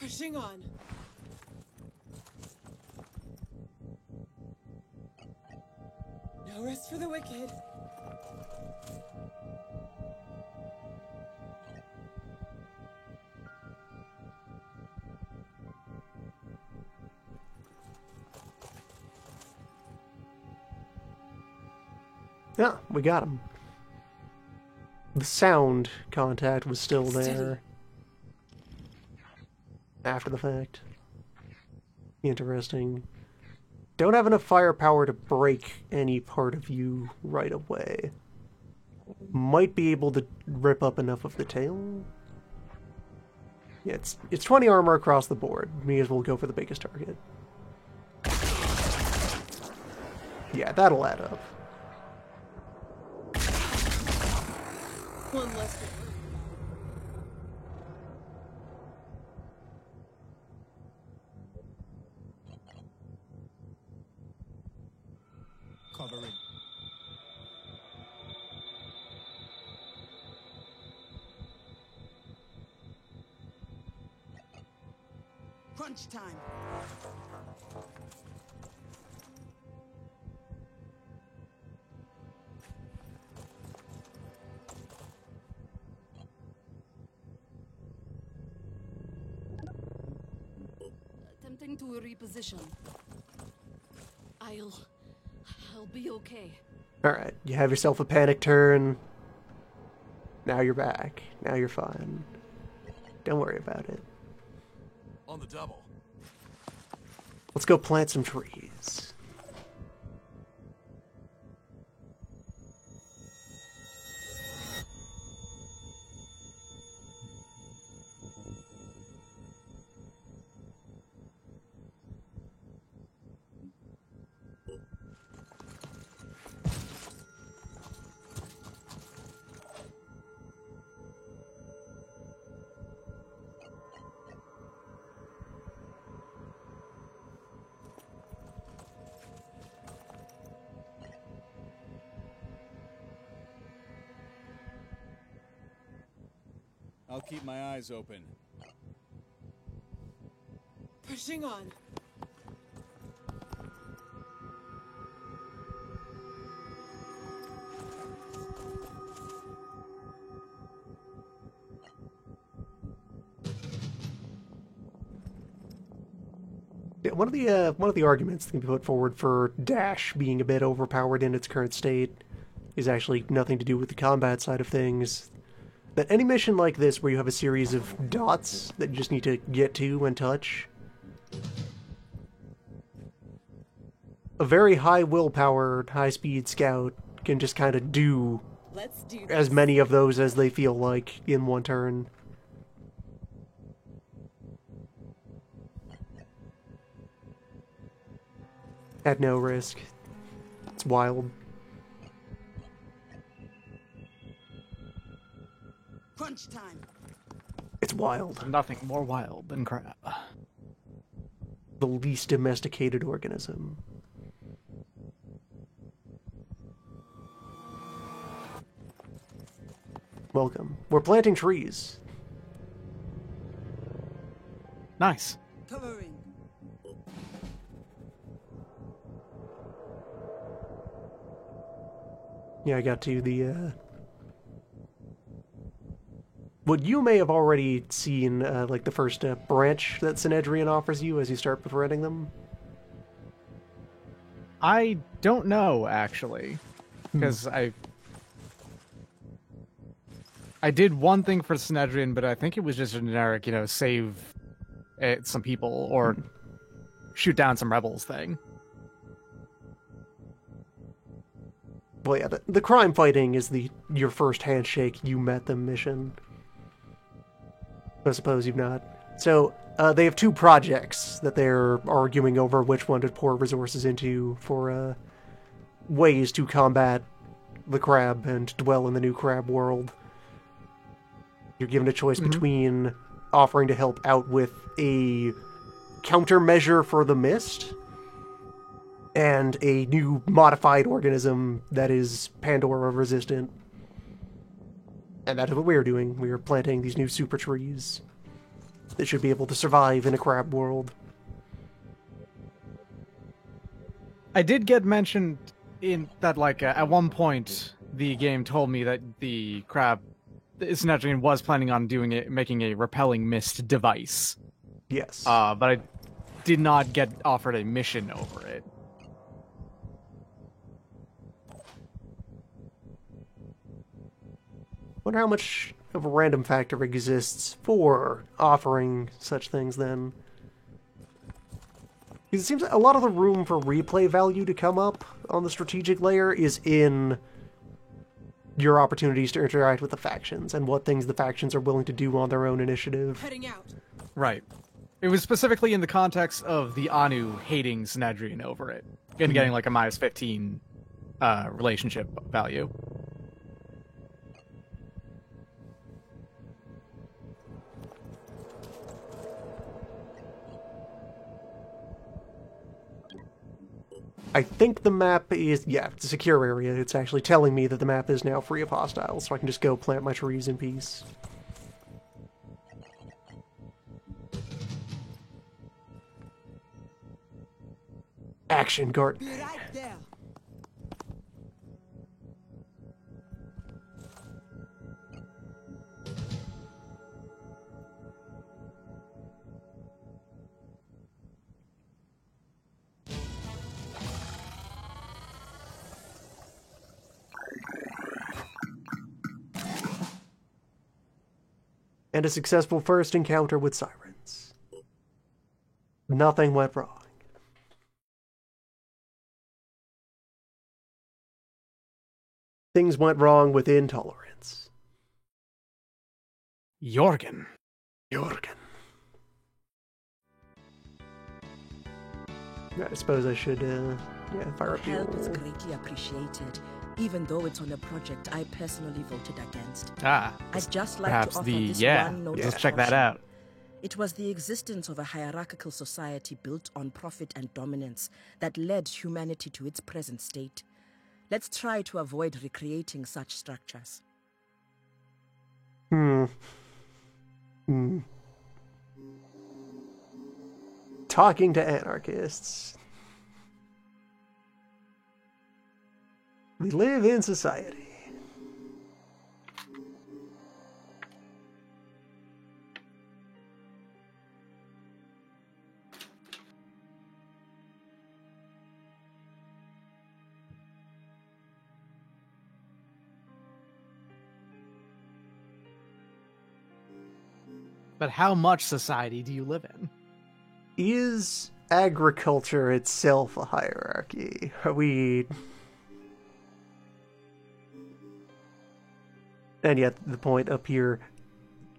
Pushing on. No rest for the wicked. Yeah, we got him. The sound contact was still there. After the fact. Interesting. Don't have enough firepower to break any part of you right away. Might be able to rip up enough of the tail. Yeah, it's 20 armor across the board. May as well go for the biggest target. Yeah, that'll add up. One less. Covering. Crunch time. Attempting to reposition. I'll be okay. Alright, you have yourself a panic turn. Now you're back. Now you're fine. Don't worry about it. On the double. Let's go plant some trees. I'll keep my eyes open. Pushing on. Yeah, one of the arguments that can be put forward for Dash being a bit overpowered in its current state is actually nothing to do with the combat side of things. That any mission like this where you have a series of dots that you just need to get to and touch, a very high willpower, high-speed scout can just kind of do Let's do this. as many of those as they feel like in one turn. At no risk. It's wild. Crunch time. It's wild. Nothing more wild than crab. The least domesticated organism. Welcome. We're planting trees. Nice. Covering. Yeah, I got to the, what you may have already seen, like the first branch that Synedrian offers you as you start befriending them. I don't know, actually. Because I did one thing for Synedrian, but I think it was just a generic, save some people or shoot down some rebels thing. Well, yeah, the crime fighting is your first handshake, you met them mission. I suppose you've not. So, they have two projects that they're arguing over which one to pour resources into for ways to combat the crab and dwell in the new crab world. You're given a choice between offering to help out with a countermeasure for the mist and a new modified organism that is Pandora resistant. And that is what we're doing. We are planting these new super trees that should be able to survive in a crab world. I did get mentioned in that, at one point, the game told me that the Synedrian was planning on making a repelling mist device. Yes. But I did not get offered a mission over it. Wonder how much of a random factor exists for offering such things then. Because it seems like a lot of the room for replay value to come up on the strategic layer is in your opportunities to interact with the factions and what things the factions are willing to do on their own initiative. Heading out. Right. It was specifically in the context of the Anu hating Synedrian over it and getting a -15 relationship value. I think the map is, it's a secure area. It's actually telling me that the map is now free of hostiles, so I can just go plant my trees in peace. Action guard. Be right there. And a successful first encounter with sirens. Nothing went wrong. Things went wrong with intolerance. Jorgen. Jorgen. I suppose I should, fire up the Help is old... greatly appreciated, even though it's on a project I personally voted against. Ah. I'd just like Perhaps to offer the, this yeah, one note let's of check that caution. out. It was the existence of a hierarchical society built on profit and dominance that led humanity to its present state. Let's try to avoid recreating such structures. Talking to anarchists. We live in society. But how much society do you live in? Is agriculture itself a hierarchy? Are we... And yet, the point up here,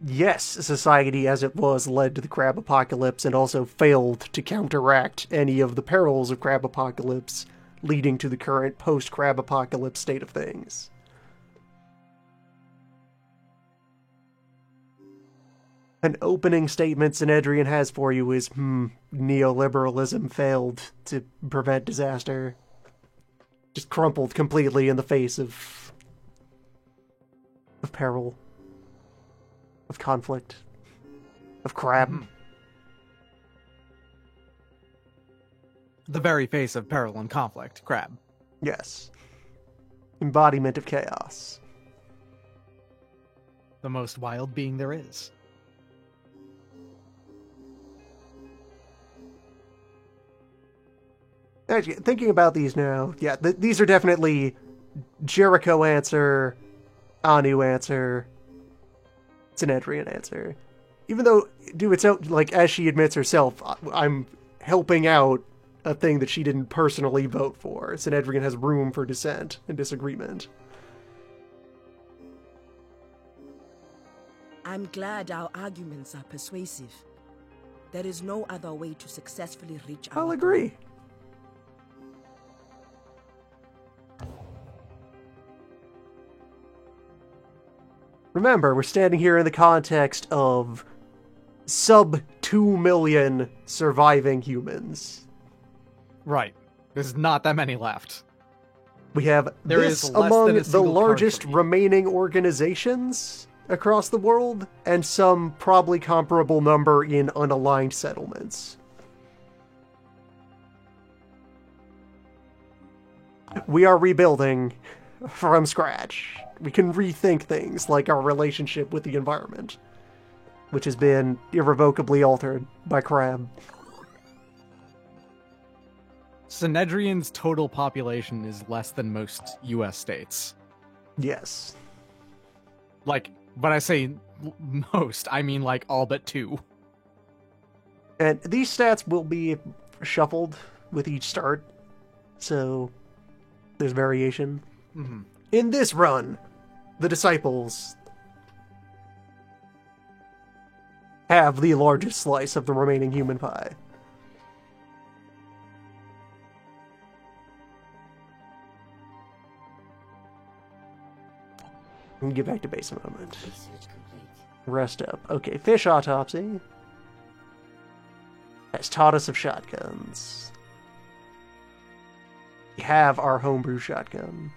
yes, society as it was led to the crab apocalypse and also failed to counteract any of the perils of crab apocalypse, leading to the current post-crab apocalypse state of things. An opening statement Synedrian has for you is, neoliberalism failed to prevent disaster. Just crumpled completely in the face of peril, of conflict, of crab. The very face of peril and conflict, crab. Yes. Embodiment of chaos. The most wild being there is. Actually, thinking about these now, yeah, these are definitely Jericho answer, Anu answer, Synedrian answer. Even though, it's out, like, as she admits herself, I'm helping out a thing that she didn't personally vote for. Synedrian has room for dissent and disagreement. I'm glad our arguments are persuasive. There is no other way to successfully reach our I'll agree. Remember, we're standing here in the context of sub 2 million surviving humans. Right. There's not that many left. We have There this is less among than a the single largest country. remaining organizations across the world, and some probably comparable number in unaligned settlements. We are rebuilding from scratch. We can rethink things like our relationship with the environment, which has been irrevocably altered by crab. Synedrian's total population is less than most US states. Yes. Like, when I say most, I mean like all but 2. And these stats will be shuffled with each start, so there's variation. Mm-hmm. In this run, the Disciples have the largest slice of the remaining human pie. We'll get back to base in a moment. Rest up. Okay, Fish Autopsy has taught us of shotguns. We have our homebrew shotgun.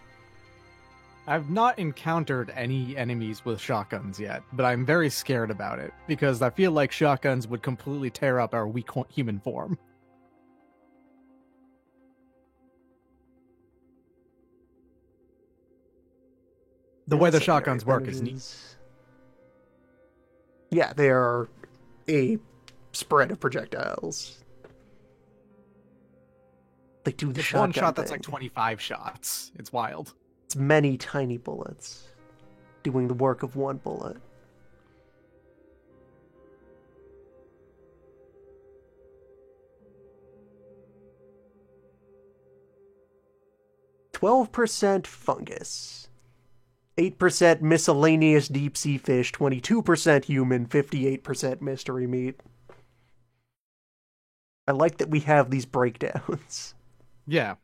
I've not encountered any enemies with shotguns yet, but I'm very scared about it, because I feel like shotguns would completely tear up our weak human form. The way the shotguns work is neat. Yeah, they are a spread of projectiles. They do the It's shotgun one shot that's thing. like 25 shots. It's wild. It's many tiny bullets doing the work of one bullet. %12 fungus, 8% miscellaneous deep sea fish, 22% human, 58% mystery meat. I like that we have these breakdowns. Yeah.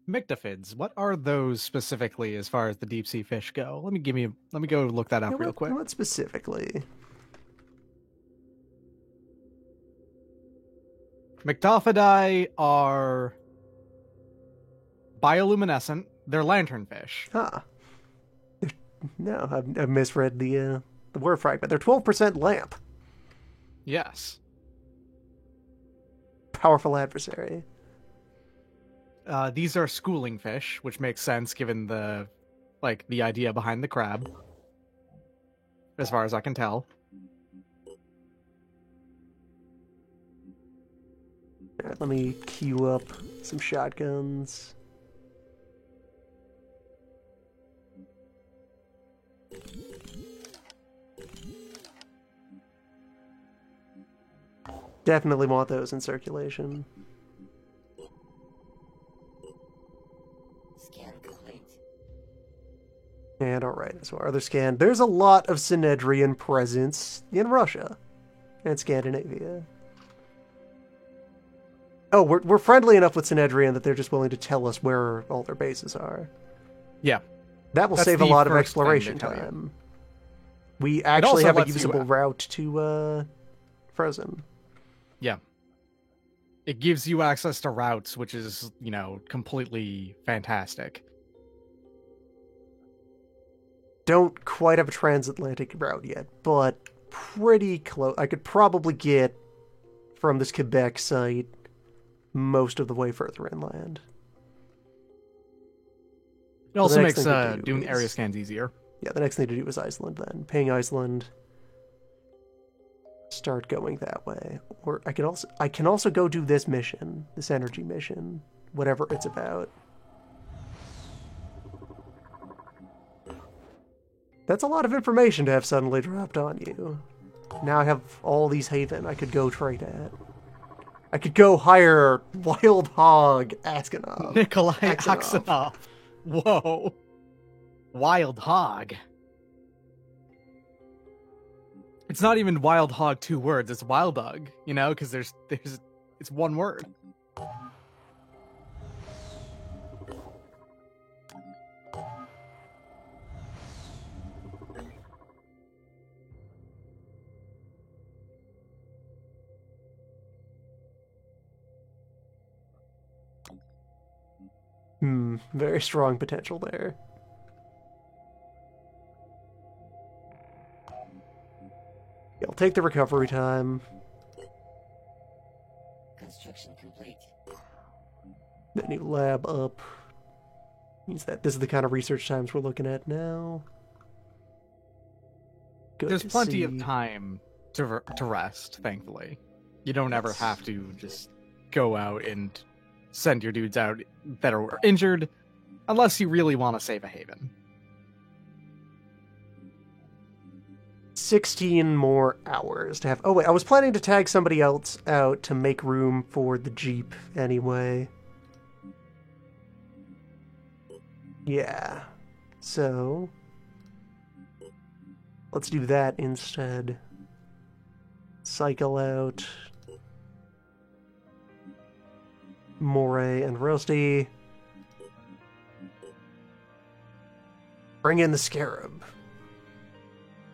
Myctophids, what are those specifically as far as the deep sea fish go? Let me go look that up real quick. What specifically? Myctophidae are bioluminescent. They're lanternfish. No, I've misread the the word fragment. They're 12% lamp. Yes. Powerful adversary. These are schooling fish, which makes sense given the idea behind the crab. As far as I can tell. Alright, let me queue up some shotguns. Definitely want those in circulation. Scan complete. And alright, so our other scan. There's a lot of Synedrian presence in Russia and Scandinavia. Oh, we're friendly enough with Synedrian that they're just willing to tell us where all their bases are. Yeah. That will That's save a the lot of first exploration thing they tell you. time. We actually also have a lets you, usable route to Frozen. Yeah. It gives you access to routes, which is, completely fantastic. Don't quite have a transatlantic route yet, but pretty close. I could probably get from this Quebec site most of the way further inland. It also next makes thing to do doing is- area scans easier. Yeah, the next thing to do is Iceland then. Ping Iceland. Start going that way. Or I can also go do this mission, this energy mission, whatever it's about. That's a lot of information to have suddenly dropped on you. Now I have all these Haven I could go trade at. I could go hire Wild Hog Askanov. Nikolai Aksanov. Aksanov. Whoa. Wild Hog. It's not even Wild Hog 2 words, it's Wild Hog, because there's it's one word. Very strong potential there. Yeah, I'll take the recovery time. Construction complete. The new lab up. Means that this is the kind of research times we're looking at now. Good There's to plenty of see. time to rest, thankfully. You don't ever have to just go out and send your dudes out that are injured, unless you really want to save a haven. 16 more hours to have. Oh wait, I was planning to tag somebody else out to make room for the Jeep anyway. Yeah. So let's do that instead. Cycle out Moray and Roasty. Bring in the Scarab.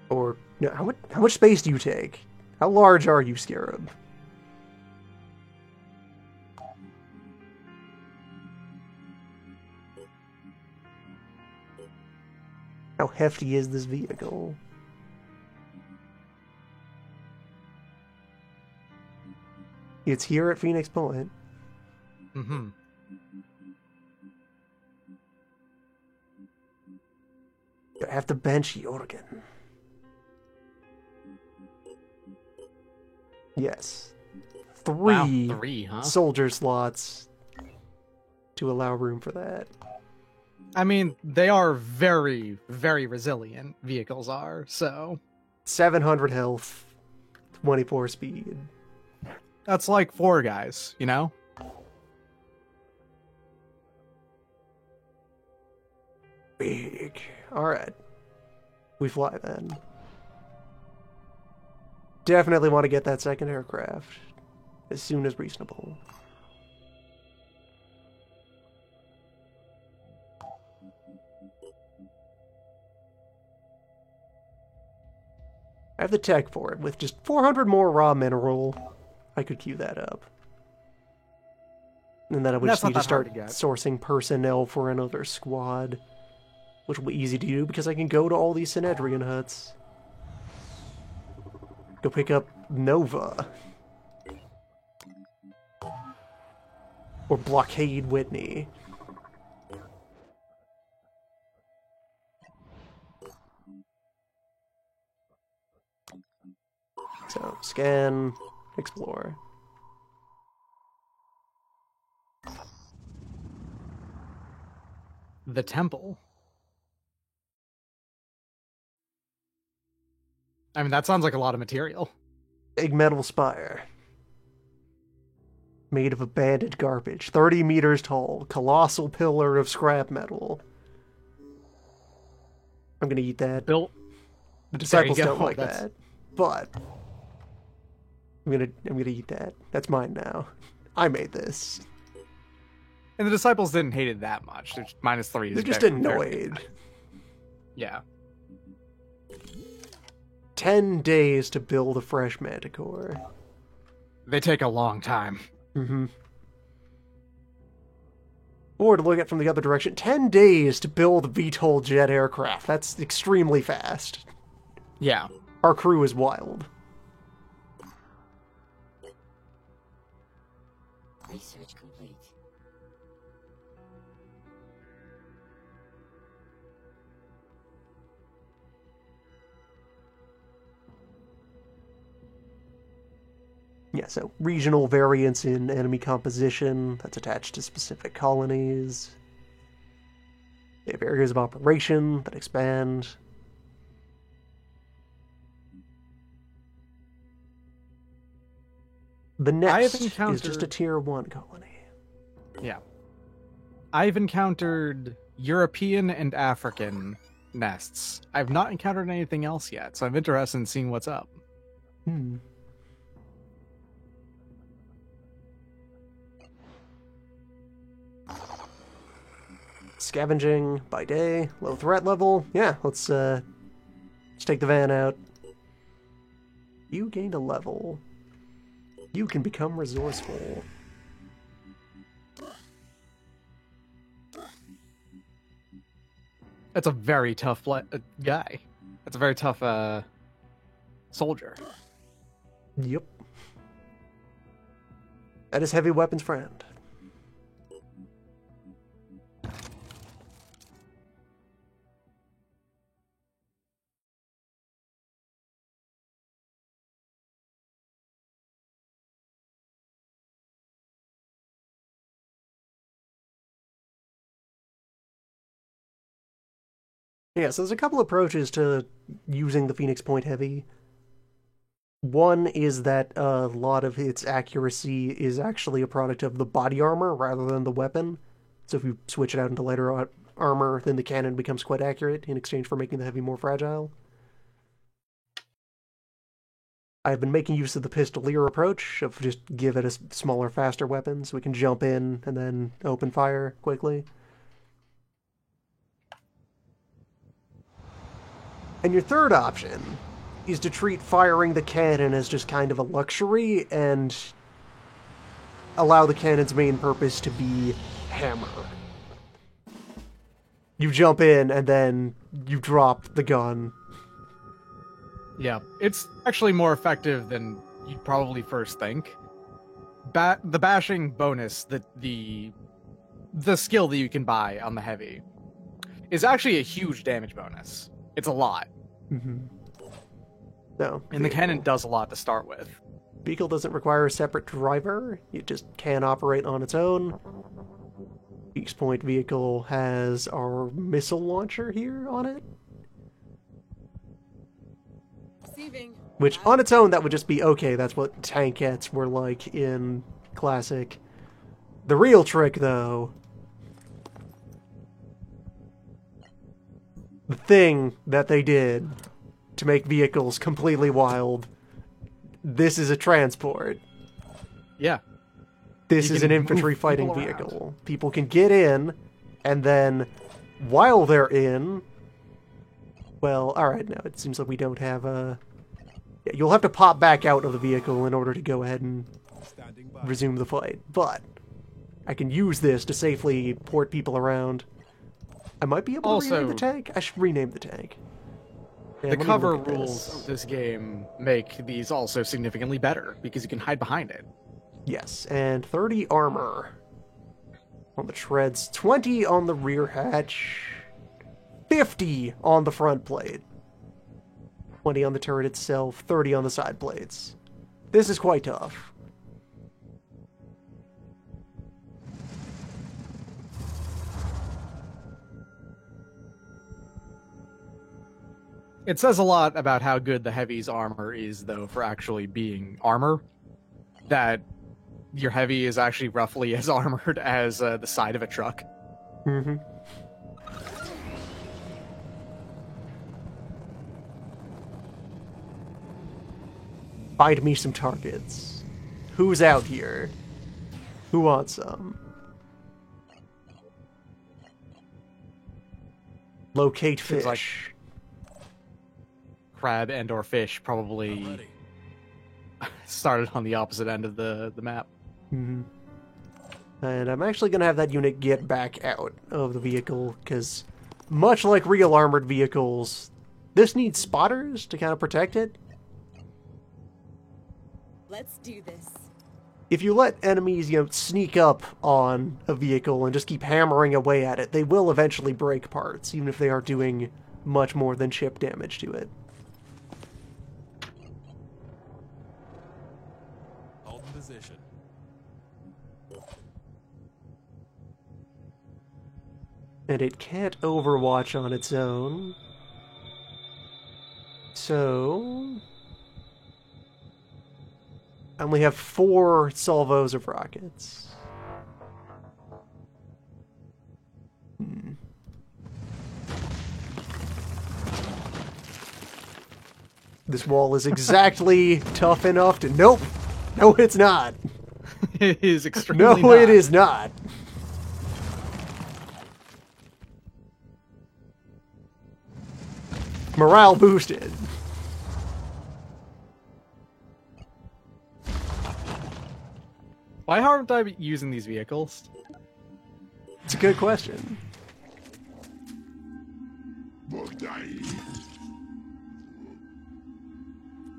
Or no, how much space do you take? How large are you, Scarab? How hefty is this vehicle? It's here at Phoenix Point. Mm-hmm. I have to bench Jorgen. Yes. Wow, 3 3, huh? soldier slots to allow room for that. I mean, they are very, very resilient, vehicles are, so... 700 health, 24 speed. That's like 4 guys, Big. Alright. We fly then. Definitely want to get that second aircraft as soon as reasonable. I have the tech for it. With just 400 more raw mineral, I could queue that up. And then I would That's just need not to that hard start to get. sourcing personnel for another squad. Which will be easy to do because I can go to all these Synedrian huts. Go pick up Nova. Or blockade Whitney. So, scan, explore. The temple. I mean, that sounds like a lot of material. Big metal spire. Made of abandoned garbage. 30 meters tall. Colossal pillar of scrap metal. I'm gonna eat that. Built. The disciples There you don't go. like that. But I'm gonna eat that. That's mine now. I made this. And the disciples didn't hate it that much. They're -3. They're just very annoyed. Yeah. 10 days to build a fresh manticore. They take a long time. Mm-hmm. Or to look at from the other direction, 10 days to build a VTOL jet aircraft. That's extremely fast. Yeah. Our crew is wild. Research complete. Yeah, so regional variance in enemy composition that's attached to specific colonies. They have areas of operation that expand. The next is just a tier 1 colony. Yeah. I've encountered European and African nests. I've not encountered anything else yet, so I'm interested in seeing what's up. Hmm. Scavenging by day, low threat level. Yeah, let's take the van out. You gained a level. You can become resourceful. That's a very tough guy. That's a very tough soldier. Yep. That is heavy weapons friend. Yeah, so there's a couple approaches to using the Phoenix Point Heavy. One is that a lot of its accuracy is actually a product of the body armor rather than the weapon. So if you switch it out into lighter armor, then the cannon becomes quite accurate in exchange for making the heavy more fragile. I've been making use of the pistolier approach of just give it a smaller, faster weapon so we can jump in and then open fire quickly. And your third option is to treat firing the cannon as just kind of a luxury and allow the cannon's main purpose to be hammer. You jump in and then you drop the gun. Yeah, it's actually more effective than you'd probably first think. The bashing bonus, the skill that you can buy on the heavy, is actually a huge damage bonus. It's a lot. Mm-hmm. No. And the cannon does a lot to start with. Beagle doesn't require a separate driver. It just can operate on its own. Phoenix Point vehicle has our missile launcher here on it. Receiving. Which, on its own, that would just be okay. That's what tankettes were like in Classic. The real trick, though... The thing that they did to make vehicles completely wild. This is a transport. Yeah. This is an infantry fighting vehicle. People can get in, and then, while they're in... Well, alright, now it seems like we don't have a... Yeah, you'll have to pop back out of the vehicle in order to go ahead and resume the fight. But, I can use this to safely port people around. I might be able to rename the tank. I should rename the tank. Yeah, The let me cover look at rules this. of this game make these also significantly better because you can hide behind it. Yes, and 30 armor on the treads, 20 on the rear hatch, 50 on the front plate, 20 on the turret itself, 30 on the side plates. This is quite tough. It says a lot about how good the Heavy's armor is, though, for actually being armor. That your Heavy is actually roughly as armored as the side of a truck. Mm-hmm. Find me some targets. Who's out here? Who wants some? Locate Seems like- fish. Crab and or fish probably Ready. started on the opposite end of the map. Mm-hmm. And I'm actually going to have that unit get back out of the vehicle, because much like real armored vehicles, this needs spotters to kind of protect it. Let's do this. If you let enemies, sneak up on a vehicle and just keep hammering away at it, they will eventually break parts, even if they aren't doing much more than chip damage to it. Hold in position. And it can't overwatch on its own. So I only have 4 salvos of rockets. This wall is exactly tough enough to... Nope! No, it's not! It is extremely No, not. it is not! Morale boosted. Why aren't I using these vehicles? It's a good question.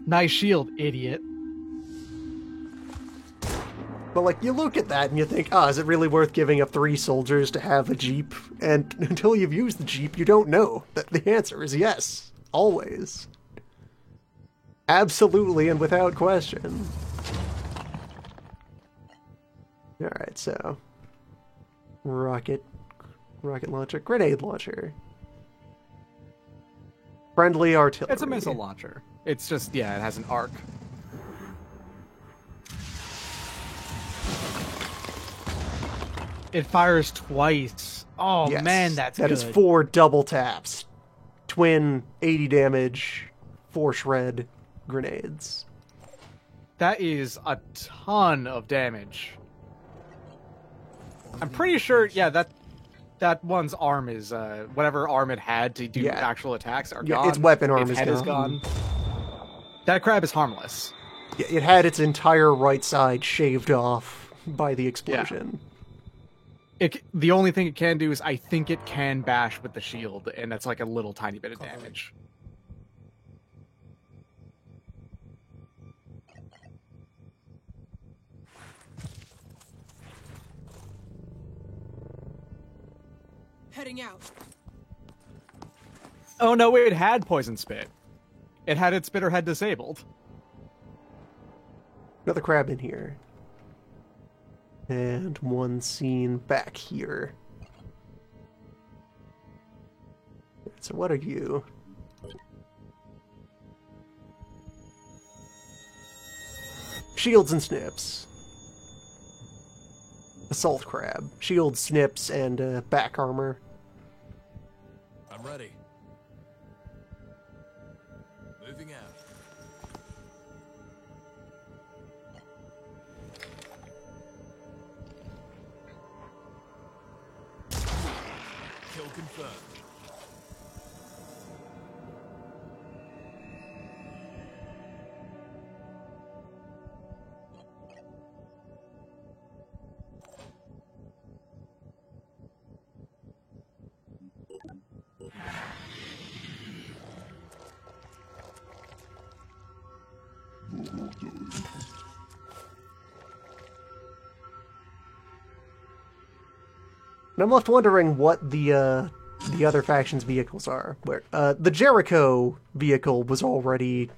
Nice shield, idiot. But, like, you look at that and you think, is it really worth giving up 3 soldiers to have a Jeep? And until you've used the Jeep, you don't know. That the answer is yes. Always. Absolutely and without question. Alright, so... Rocket launcher, grenade launcher. Friendly artillery. It's a missile launcher. It's just, yeah, it has an arc. It fires twice. Oh, Yes, man, that's that good. is 4 double taps. Twin 80 damage, 4 shred grenades. That is a ton of damage. I'm pretty sure, yeah, that one's arm is, whatever arm it had to do Yeah. actual attacks are Yeah, gone. its weapon arm Its is head is gone. gone. That crab is harmless. Yeah, it had its entire right side shaved off by the explosion. The only thing it can do is I think it can bash with the shield, and that's like a little tiny bit of damage. Heading out. Oh no, it had poison spit. It had its spitter head disabled. Another crab in here. And one scene back here. So what are you? Shields and snips. Assault crab. Shield, snips, and back armor. I'm ready. Moving out. Kill confirmed. And I'm left wondering what the other faction's vehicles are. Where the Jericho vehicle was already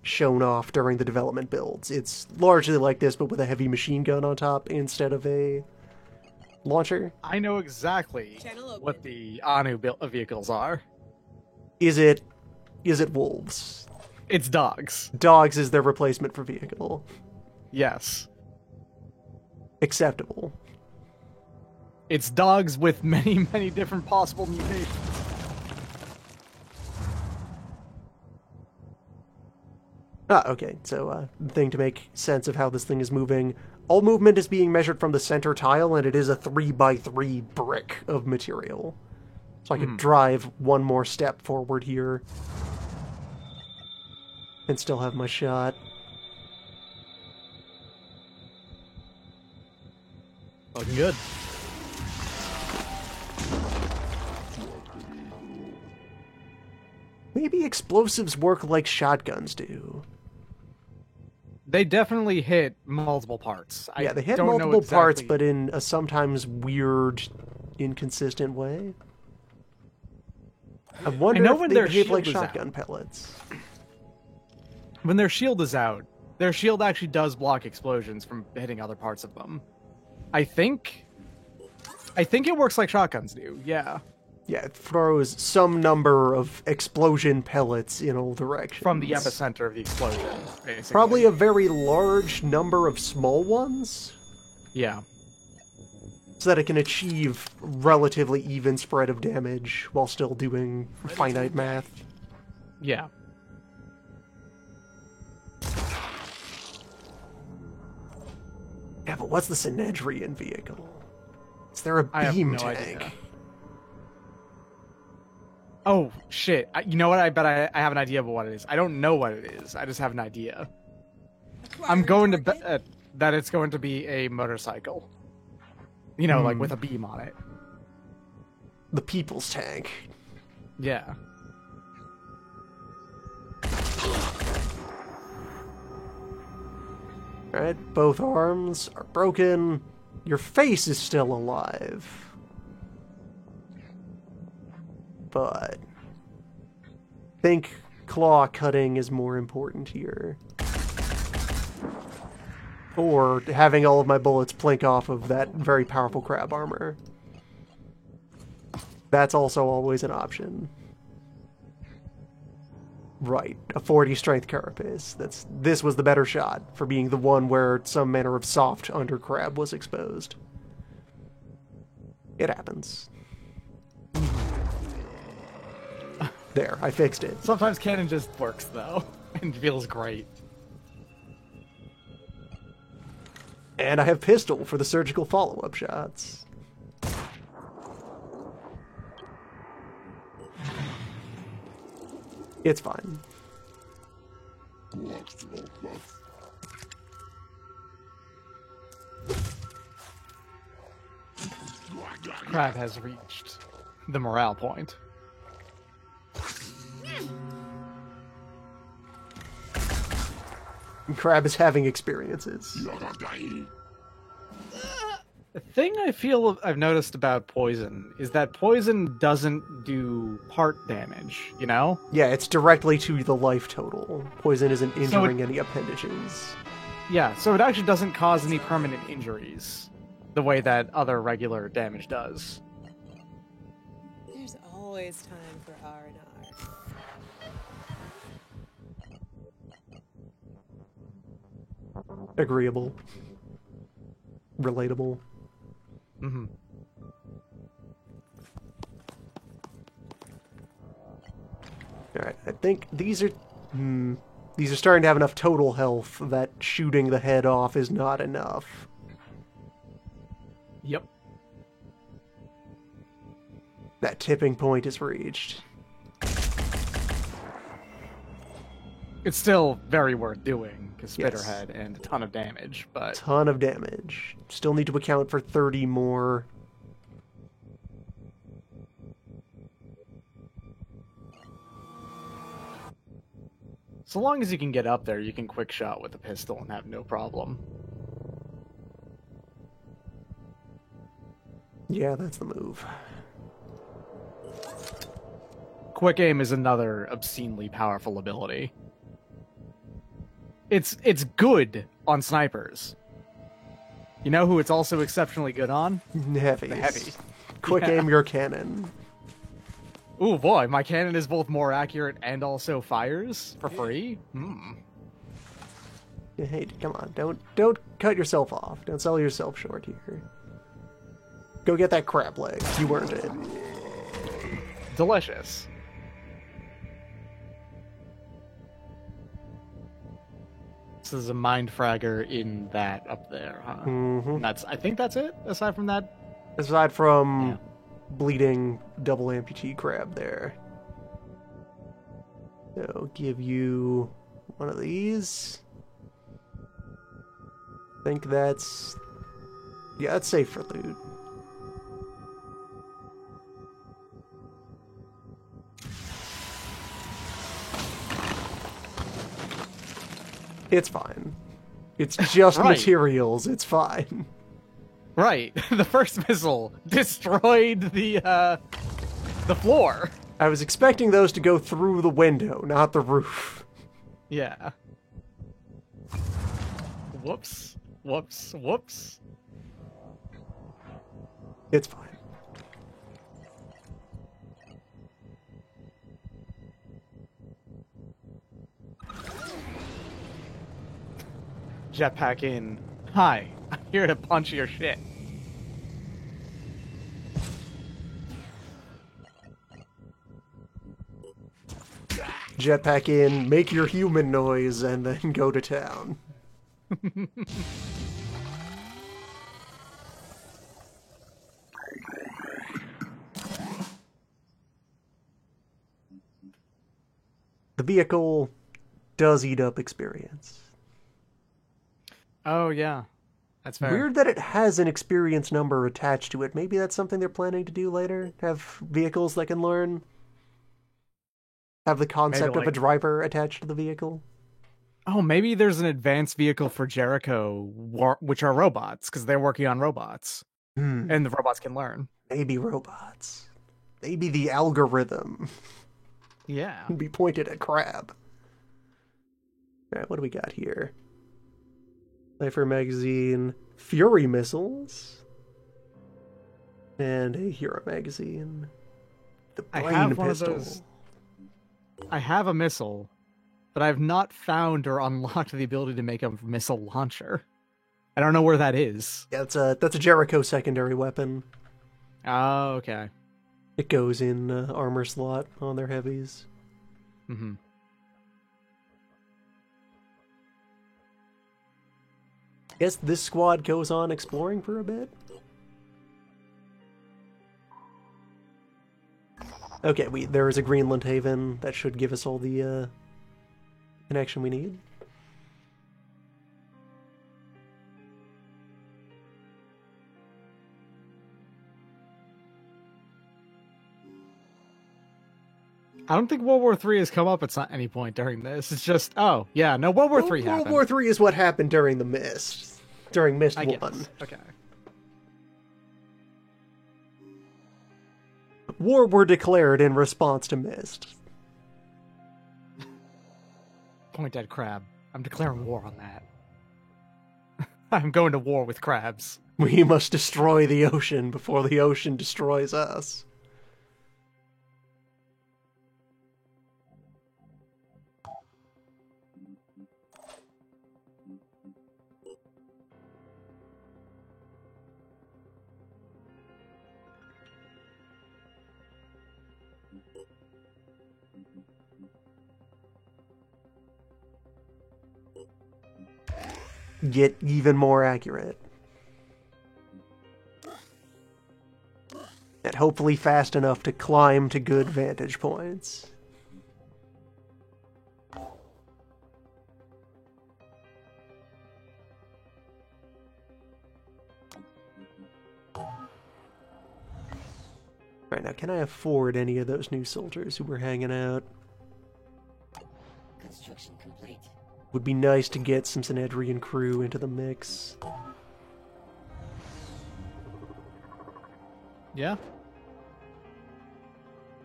shown off during the development builds. It's largely like this, but with a heavy machine gun on top instead of a launcher. I know exactly what the Anu vehicles are. Is it wolves? It's dogs. Dogs is their replacement for vehicle. Yes. Acceptable. It's dogs with many, many different possible mutations. Okay, so the thing to make sense of how this thing is moving. All movement is being measured from the center tile, and it is a 3x3 brick of material. So I could drive one more step forward here. And still have my shot. Looking good. Maybe explosives work like shotguns do. They definitely hit multiple parts. Yeah, they hit don't know multiple parts, exactly- but in a sometimes weird, inconsistent way. I wonder know if when they their behave like shield is out. shotgun pellets. When their shield is out, their shield actually does block explosions from hitting other parts of them. I think it works like shotguns do, yeah. Yeah, it throws some number of explosion pellets in all directions. From the epicenter of the explosion, basically. Probably a very large number of small ones, Yeah. so that it can achieve relatively even spread of damage while still doing finite math. Yeah. Yeah, but what's the Synedrian vehicle? Is there a I have beam no tank? idea. Oh, shit. You know what? I bet I have an idea of what it is. I don't know what it is. I just have an idea. I'm going to bet that it's going to be a motorcycle. You know, like with a beam on it. The People's Tank. Yeah. Alright, both arms are broken. Your face is still alive. But I think claw cutting is more important here. Or having all of my bullets plink off of that very powerful crab armor. That's also always an option. Right, a 40 strength carapace. This was the better shot for being the one where some manner of soft under crab was exposed. It happens. There, I fixed it. Sometimes cannon just works, though, and feels great. And I have pistol for the surgical follow-up shots. It's fine. Crab has reached the morale point. Crab is having experiences. The thing I feel I've noticed about poison is that poison doesn't do part damage, you know? Yeah, it's directly to the life total. Poison isn't injuring any appendages. Yeah, so it actually doesn't cause any permanent injuries the way that other regular damage does. There's always time for R&R. Agreeable. Relatable. Mm-hmm. Alright, I think these are starting to have enough total health that shooting the head off is not enough. Yep. That tipping point is reached. It's still very worth doing, because Yes. Spitterhead and a ton of damage, but... Ton of damage. Still need to account for 30 more. So long as you can get up there, you can quick shot with a pistol and have no problem. Yeah, that's the move. Quick aim is another obscenely powerful ability. It's good on snipers. You know who it's also exceptionally good on? Heavy. The heavy. Quick Yeah. aim your cannon. Ooh boy, my cannon is both more accurate and also fires for free. Yeah, hey, come on, don't cut yourself off. Don't sell yourself short here. Go get that crab leg. You earned it. Delicious. This is a mind fragger in that up there, huh? Mm-hmm. I think that's it. Aside from that, Aside from bleeding double amputee crab there. So give you one of these. I think that's... yeah, that's safe for loot. It's fine. It's just Right. materials, it's fine. right? The first missile destroyed the floor. I was expecting those to go through the window, not the roof. Yeah. Whoops. Whoops. Whoops. It's fine. Jetpack in. Hi, I'm here to punch your shit. Jetpack in, make your human noise, and then go to town. The vehicle does eat up experience. Oh, yeah. That's fair. Weird that it has an experience number attached to it. Maybe that's something they're planning to do later? Have vehicles that can learn? Have the concept of a driver attached to the vehicle? Oh, maybe there's an advanced vehicle for Jericho, which are robots, because they're working on robots. And the robots can learn. Maybe robots. Maybe the algorithm Yeah. can be pointed at Crab. Alright, what do we got here? Cypher magazine, Fury missiles, and a Hero magazine. The I brain have one pistol. of those. I have a missile, but I've not found or unlocked the ability to make a missile launcher. I don't know where that is. Yeah, that's a Jericho secondary weapon. Oh, okay. It goes in armor slot on their heavies. Mm-hmm. Guess this squad goes on exploring for a bit. Okay, there is a Greenland Haven that should give us all the connection we need. I don't think World War III has come up at any point during this. It's just, oh, yeah, no, World War III happened. World War III is what happened during the Mist. During Mist 1. Guess. Okay. War were declared in response to Mist. Point at Crab. I'm declaring war on that. I'm going to war with crabs. We must destroy the ocean before the ocean destroys us. Get even more accurate. And hopefully fast enough to climb to good vantage points. Alright, now can I afford any of those new soldiers who were hanging out? Construction complete. Would be nice to get some Synedrian crew into the mix. Yeah.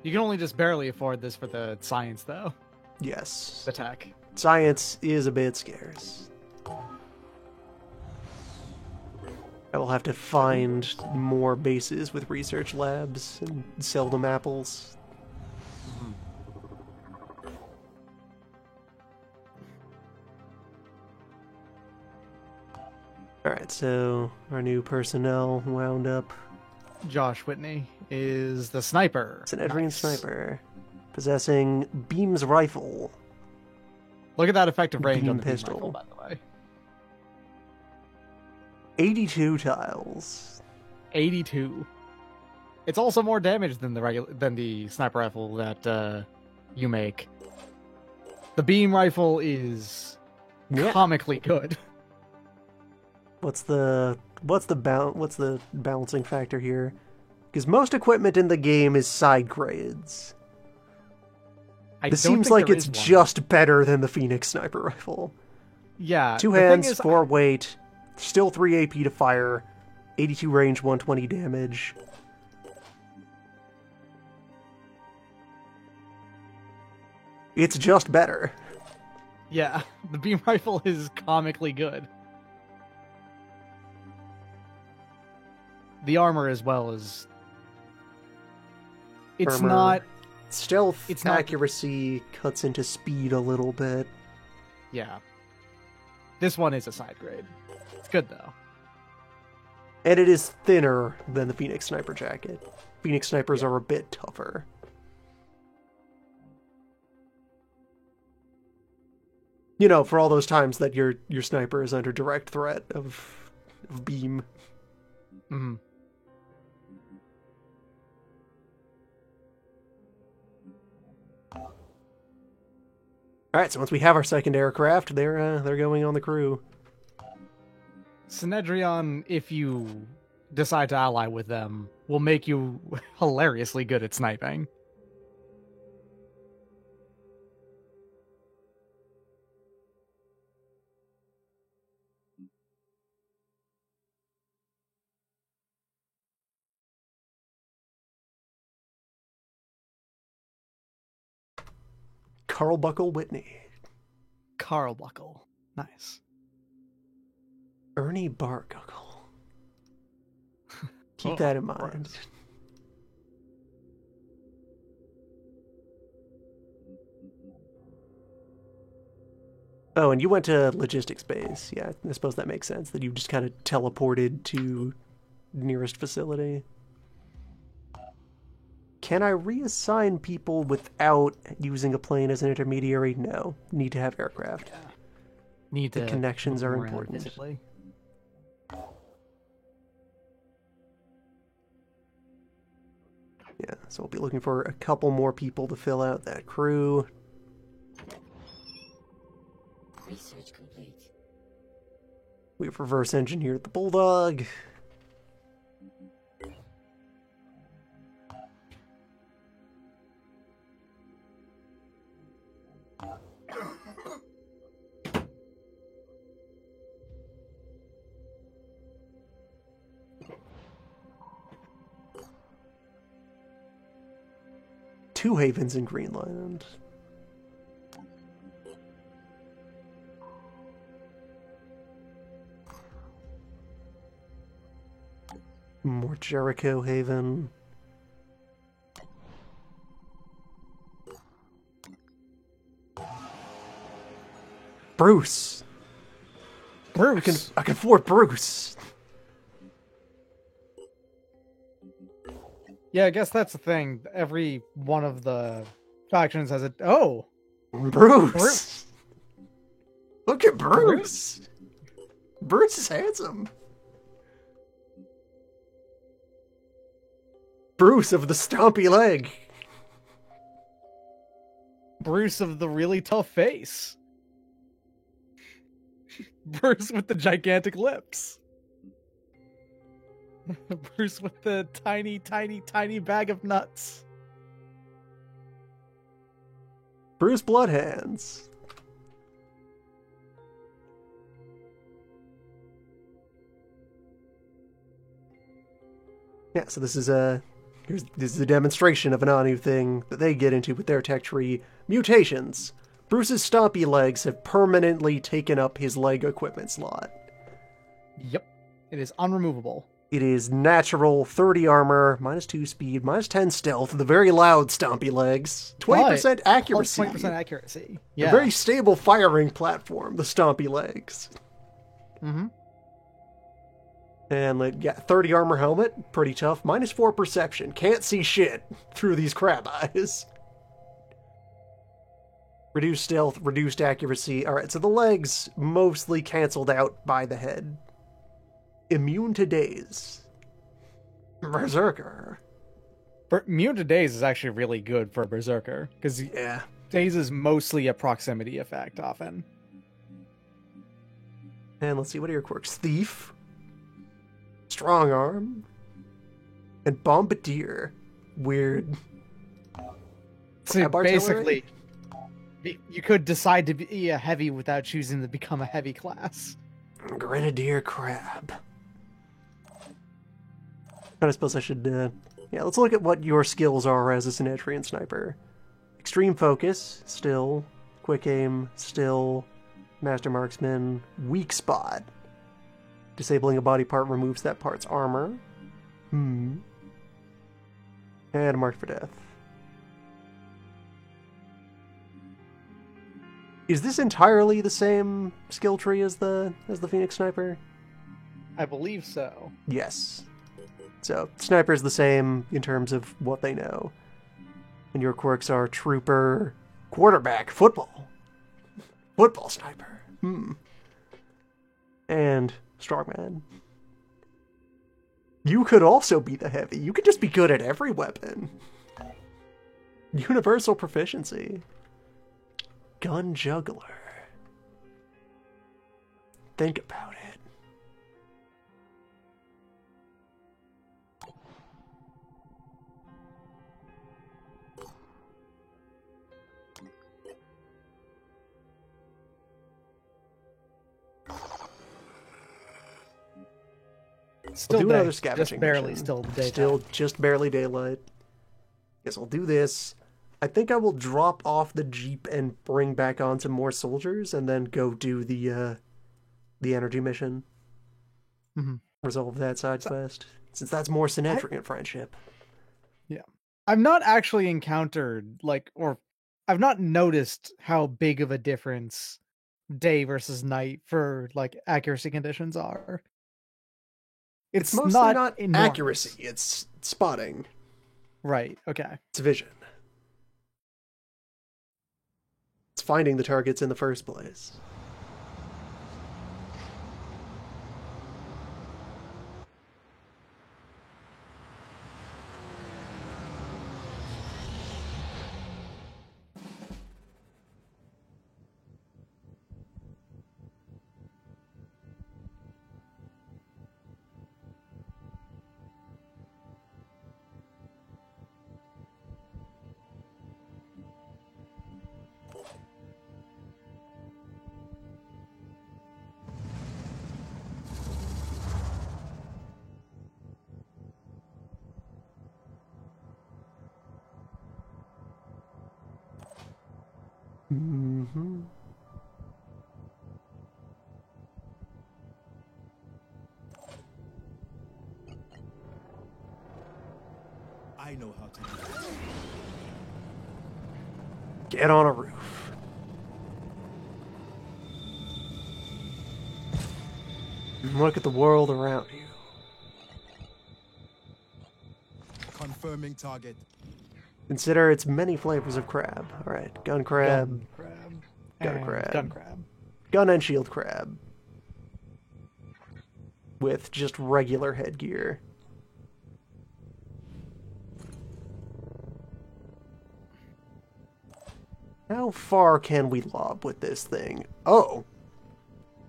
You can only just barely afford this for the science, though. Yes. The tech. Science is a bit scarce. I will have to find more bases with research labs and sell them apples. Alright, so our new personnel wound up. Josh Whitney is the sniper. Synedrian Nice. sniper. Possessing Beam's rifle. Look at that effective range Beam on the beam pistol. rifle, by the way. 82 tiles. 82. It's also more damage than the sniper rifle that you make. The beam rifle is Yeah. comically good. What's the balancing factor here? Because most equipment in the game is side grades. I This don't seems think like there it's is one. just better than the Phoenix sniper rifle. Yeah. 2 the thing hands, is, 4 weight, still 3 AP to fire, 82 range, 120 damage. It's just better. Yeah, the beam rifle is comically good. The armor as well is... It's Armor. not... Stealth It's not- accuracy cuts into speed a little bit. Yeah. This one is a side grade. It's good, though. And it is thinner than the Phoenix Sniper jacket. Phoenix Snipers are a bit tougher. You know, for all those times that your sniper is under direct threat of beam. Mm-hmm. Alright, so once we have our second aircraft, they're going on the crew. Synedrion, if you decide to ally with them, will make you hilariously good at sniping. Carl Buckle Whitney. Carl Buckle. Nice. Ernie Barguckle. Keep Oh, that in mind. gross. Oh, and you went to logistics base. Yeah, I suppose that makes sense, that you just kind of teleported to nearest facility. Can I reassign people without using a plane as an intermediary? No. Need to have aircraft. Need The to connections move are them around important. physically. Yeah, so we'll be looking for a couple more people to fill out that crew. Research complete. We've reverse engineered the Bulldog. Two havens in Greenland. More Jericho Haven. Bruce! Bruce! I can afford Bruce! Yeah, I guess that's the thing. Every one of the factions has a... Oh! Bruce! Look at Bruce! Bruce is handsome. Bruce of the stompy leg. Bruce of the really tough face. Bruce with the gigantic lips. Bruce with the tiny, tiny, tiny bag of nuts. Bruce Bloodhands. Yeah, so this is a demonstration of an Anu thing that they get into with their tech tree. Mutations. Bruce's stompy legs have permanently taken up his leg equipment slot. Yep. It is unremovable. It is natural 30 armor, -2 speed, -10 stealth, the very loud stompy legs, 20% accuracy. 20% accuracy. A Yeah. very stable firing platform, the stompy legs. Mm-hmm. And, like, yeah, 30 armor helmet, pretty tough. -4 perception, can't see shit through these crab eyes. Reduced stealth, reduced accuracy. Alright, so the legs mostly canceled out by the head. Immune to daze. Berserker. Immune to Daze is actually really good for Berserker, because Yeah. Daze is mostly a proximity effect often. And let's see, what are your quirks? Thief. Strong arm. And Bombardier. Weird. So Crab artillery? basically, you could decide to be a heavy without choosing to become a heavy class. Grenadier Crab. And I suppose I should, yeah, let's look at what your skills are as a Sinetrian sniper. Extreme focus, still. Quick aim, still. Master marksman, weak spot. Disabling a body part removes that part's armor. And marked for death. Is this entirely the same skill tree as the Phoenix Sniper? I believe so. Yes. So, Sniper's the same in terms of what they know. And your quirks are Trooper, Quarterback, Football. Football Sniper. And Strongman. You could also be the Heavy. You could just be good at every weapon. Universal proficiency. Gun Juggler. Think about it. Still do day. another scavenging Just barely mission. still daytime. Still just barely daylight. Guess I'll do this. I think I will drop off the Jeep and bring back on some more soldiers and then go do the energy mission. Resolve that side quest. Since that's more Sinetrian friendship. Yeah. I've not actually encountered, I've not noticed how big of a difference day versus night for, accuracy conditions are. It's mostly not enormous. accuracy, it's spotting. Right, okay. It's vision. It's finding the targets in the first place. I know how to do it. Get on a roof. Look at the world around you. Confirming target. Consider its many flavors of crab. Alright, gun crab, Gun crab. gun and crab. Gun crab. gun and shield crab. With just regular headgear. How far can we lob with this thing? Oh.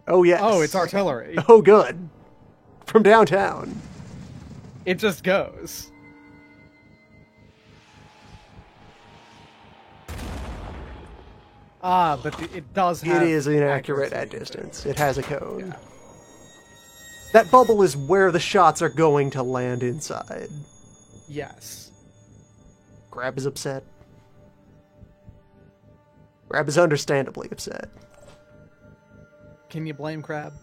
Oh, yes. Oh, it's artillery. Oh, good. From downtown. It just goes. But it does have... It is inaccurate at accuracy. distance. It has a cone. Yeah. That bubble is where the shots are going to land inside. Yes. Crab is upset. Crab is understandably upset. Can you blame Crab?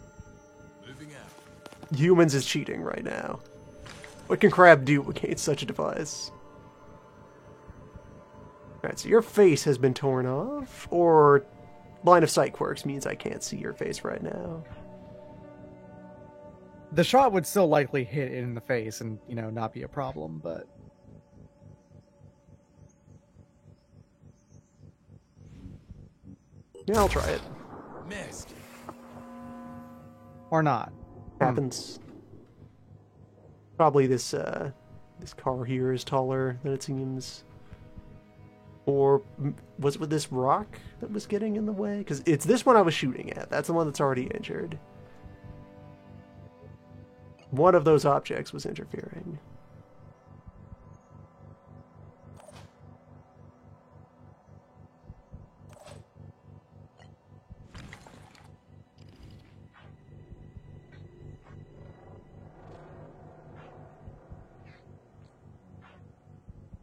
Moving out. Humans is cheating right now. What can Crab do against such a device? Alright, so your face has been torn off, or line of sight quirks means I can't see your face right now. The shot would still likely hit it in the face and, you know, not be a problem, but... Yeah, I'll try it. Missed. Or not. Happens. Probably this car here is taller than it seems. Or was it with this rock that was getting in the way? Because it's this one I was shooting at. That's the one that's already injured. One of those objects was interfering.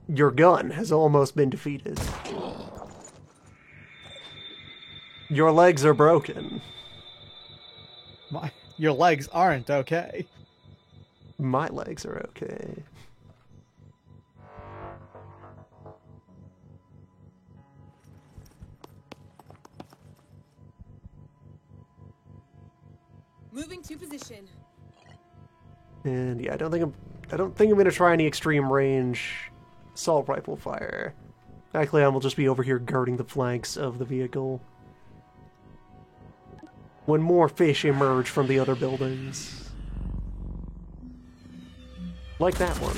Your gun has almost been defeated. Your legs are broken. Your legs aren't okay. My legs are okay. Moving to position. And yeah, I don't think I'm gonna try any extreme range assault rifle fire. Actually, I will just be over here guarding the flanks of the vehicle. When more fish emerge from the other buildings. Like that one.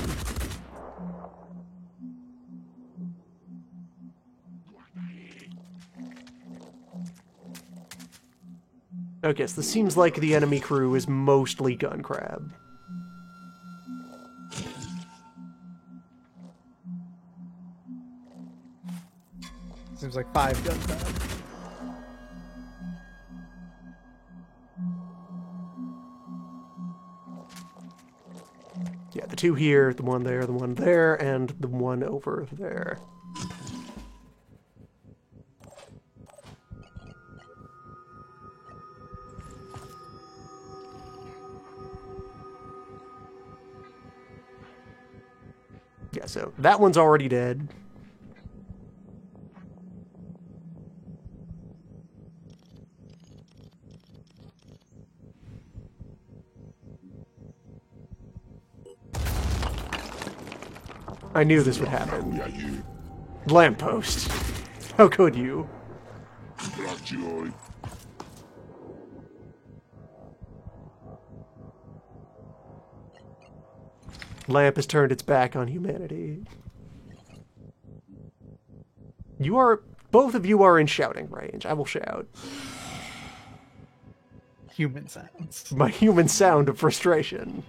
Okay, so this seems like the enemy crew is mostly gun crab. Seems like 5 gun crab. Yeah, the 2 here, the 1 there, and the 1 over there. Yeah, so that one's already dead. I knew this would happen. Lamppost. How could you? Lamp has turned its back on humanity. Both of you are in shouting range. I will shout. Human sounds. My human sound of frustration.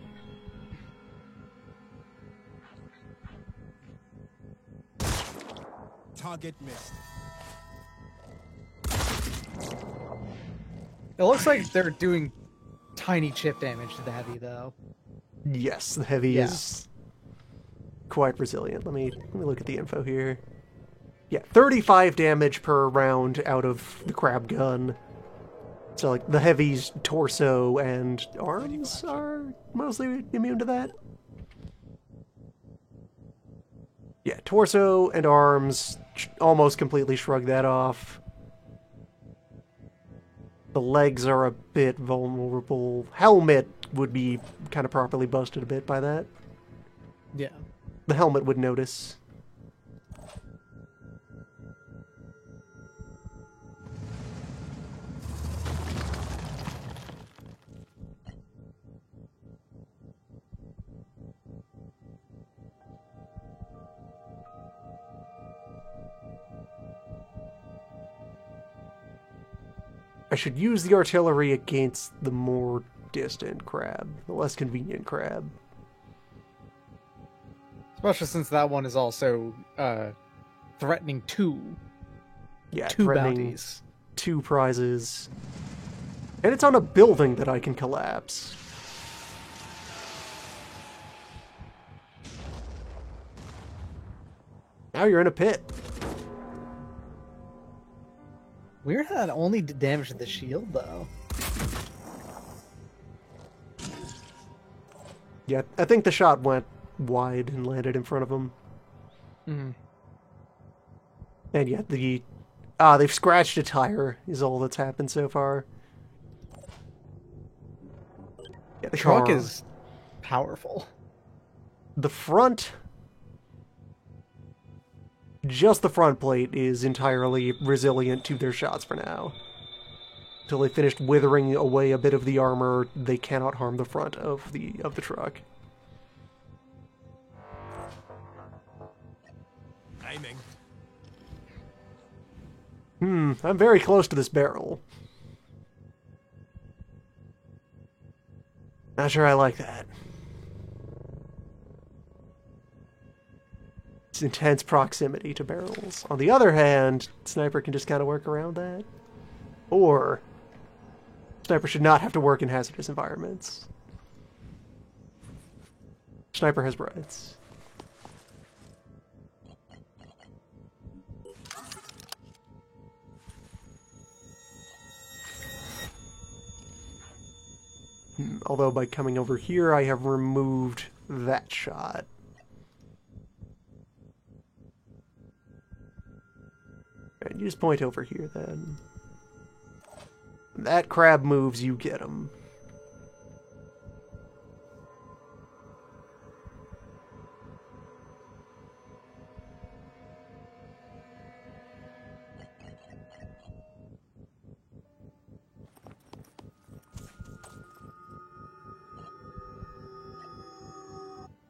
Target missed. It looks like they're doing tiny chip damage to the heavy, though. Yes, the heavy is quite resilient. Let me look at the info here. Yeah, 35 damage per round out of the crab gun. So, like, the heavy's torso and arms are mostly immune to that. Yeah, torso and arms almost completely shrug that off. The legs are a bit vulnerable. Helmet would be kind of properly busted a bit by that. Yeah. The helmet would notice. I should use the artillery against the more distant crab, the less convenient crab. Especially since that one is also threatening two bounties. 2 prizes. And it's on a building that I can collapse. Now you're in a pit. Weird how that only did damage to the shield, though. Yeah, I think the shot went wide and landed in front of him. Mm-hmm. And yet they've scratched a tire is all that's happened so far. Yeah, The truck is powerful. The front... Just the front plate is entirely resilient to their shots for now. Until they finished withering away a bit of the armor, they cannot harm the front of the truck. Aiming. I'm very close to this barrel. Not sure I like that. It's intense proximity to barrels. On the other hand, Sniper can just kind of work around that. Or, Sniper should not have to work in hazardous environments. Sniper has rights. Although by coming over here, I have removed that shot. Alright, you just point over here then. That crab moves, you get him.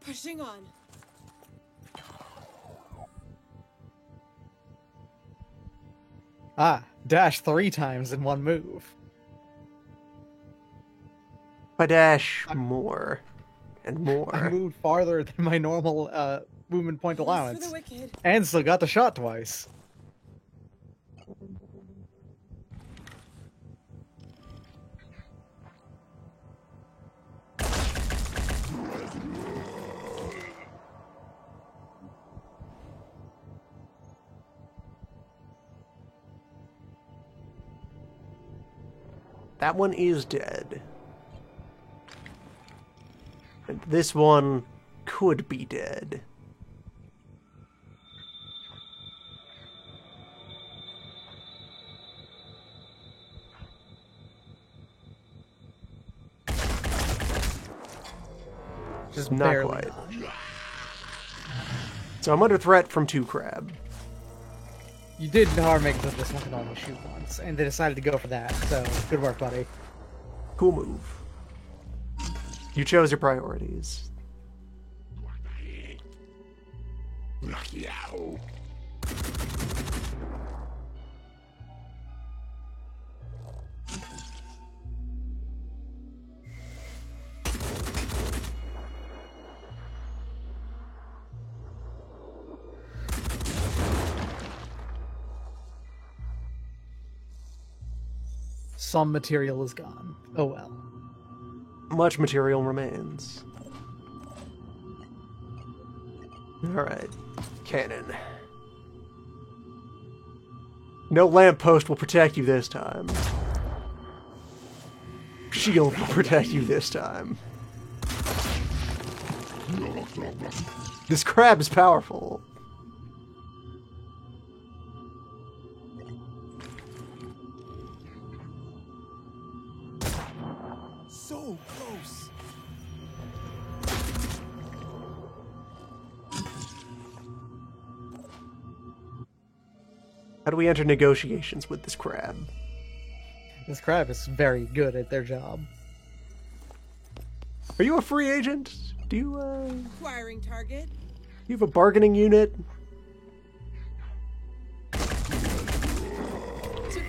Pushing on. Ah, dash 3 times in one move. I dash more and more. I moved farther than my normal movement point For allowance. the wicked. And still got the shot twice. That one is dead. And this one could be dead. Just Not barely. quite. So I'm under threat from 2 crab. You did however make that this one can only shoot once, and they decided to go for that, so good work, buddy. Cool move. You chose your priorities. Some material is gone. Oh well. Much material remains. Alright. Cannon. No lamppost will protect you this time. Shield will protect you this time. This crab is powerful. So close. How do we enter negotiations with this crab? This crab is very good at their job. Are you a free agent? Do you, Acquiring target. you have a bargaining unit? Took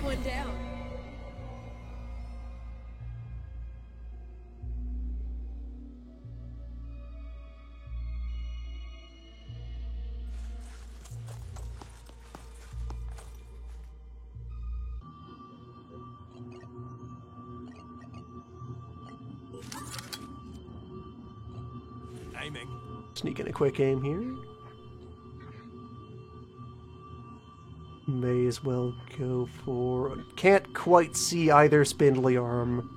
one down. Aiming. Sneak in a quick aim here. May as well go for... Can't quite see either spindly arm.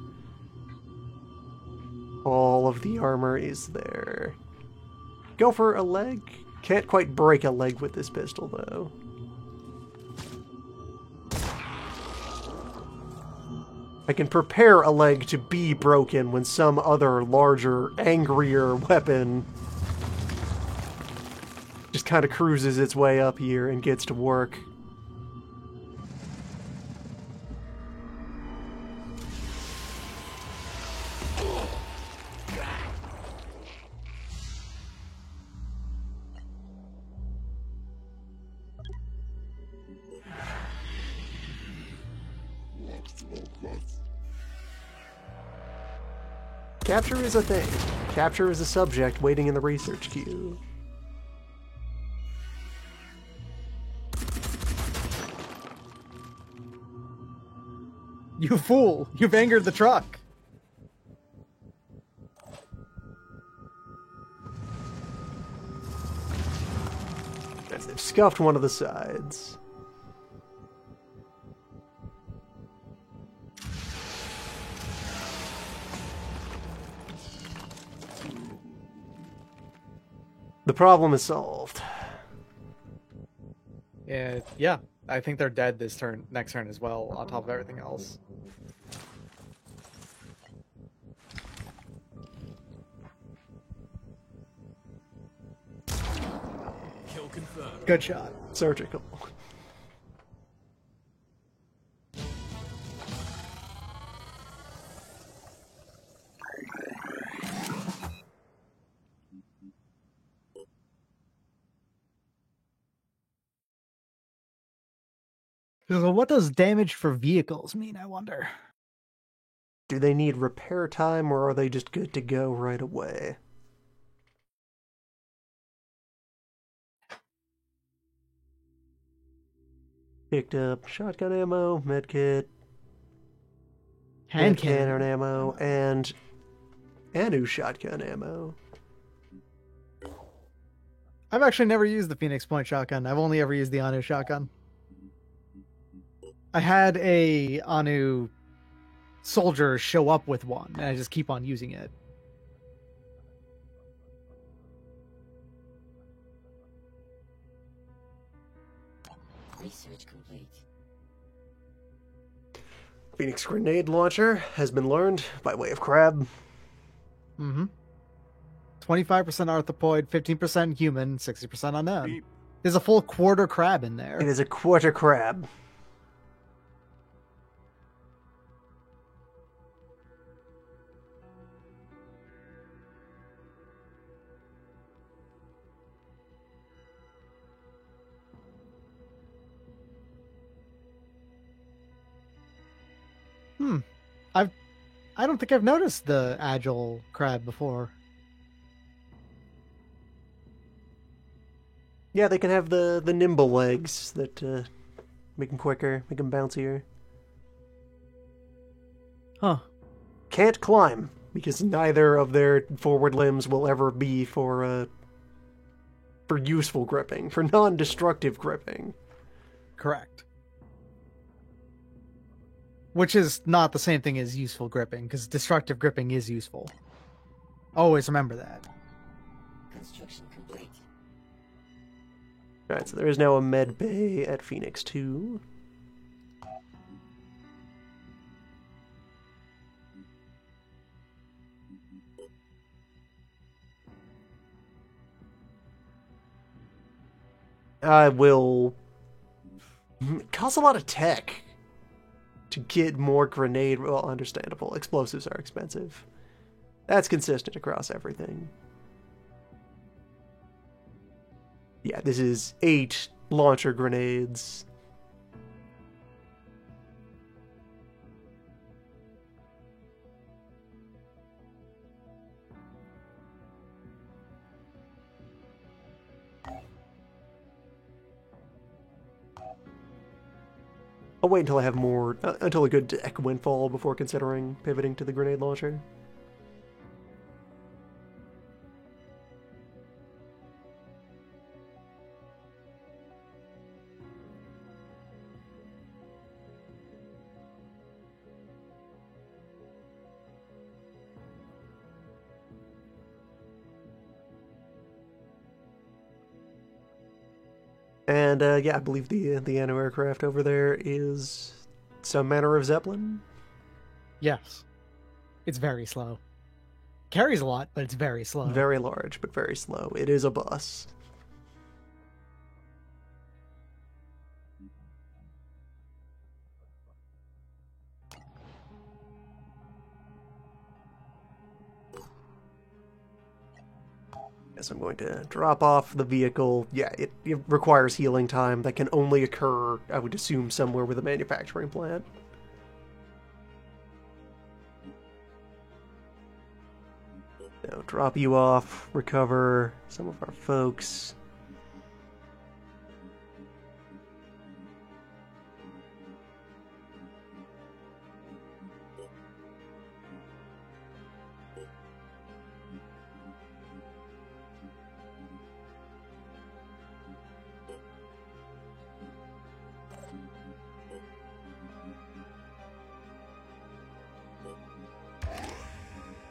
All of the armor is there. Go for a leg. Can't quite break a leg with this pistol, though. I can prepare a leg to be broken when some other larger, angrier weapon just kind of cruises its way up here and gets to work. Capture is a thing. Capture is a subject waiting in the research queue. You fool! You've angered the truck! As they've scuffed one of the sides. The problem is solved. Yeah, I think they're dead this turn, next turn as well, on top of everything else. Kill confirmed. Good shot. Surgical. So what does damage for vehicles mean, I wonder? Do they need repair time, or are they just good to go right away? Picked up shotgun ammo, medkit, Hand cannon ammo, and Anu shotgun ammo. I've actually never used the Phoenix Point shotgun. I've only ever used the Anu shotgun. I had a Anu soldier show up with one, and I just keep on using it. Research complete. Phoenix grenade launcher has been learned by way of crab. 25% arthropoid, 15% human, 60% unknown. There's a full quarter crab in there. It is a quarter crab. I don't think I've noticed the agile crab before. Yeah, they can have the nimble legs that make them quicker, make them bouncier. Huh. Can't climb, because neither of their forward limbs will ever be for useful gripping, for non-destructive gripping. Correct. Which is not the same thing as useful gripping, because destructive gripping is useful. Always remember that. Construction complete. Alright, so there is now a med bay at Phoenix 2. I will... It costs a lot of tech to get more grenade... Well, understandable. Explosives are expensive. That's consistent across everything. Yeah, this is 8 launcher grenades. I'll wait until I have more, until a good deck windfall before considering pivoting to the grenade launcher. And yeah, I believe the anti-aircraft over there is some manner of Zeppelin. Yes. It's very slow. Carries a lot, but it's very slow. Very large, but very slow. It is a bus. Yes, I'm going to drop off the vehicle. Yeah, it requires healing time that can only occur, I would assume, somewhere with a manufacturing plant. So, drop you off, recover some of our folks.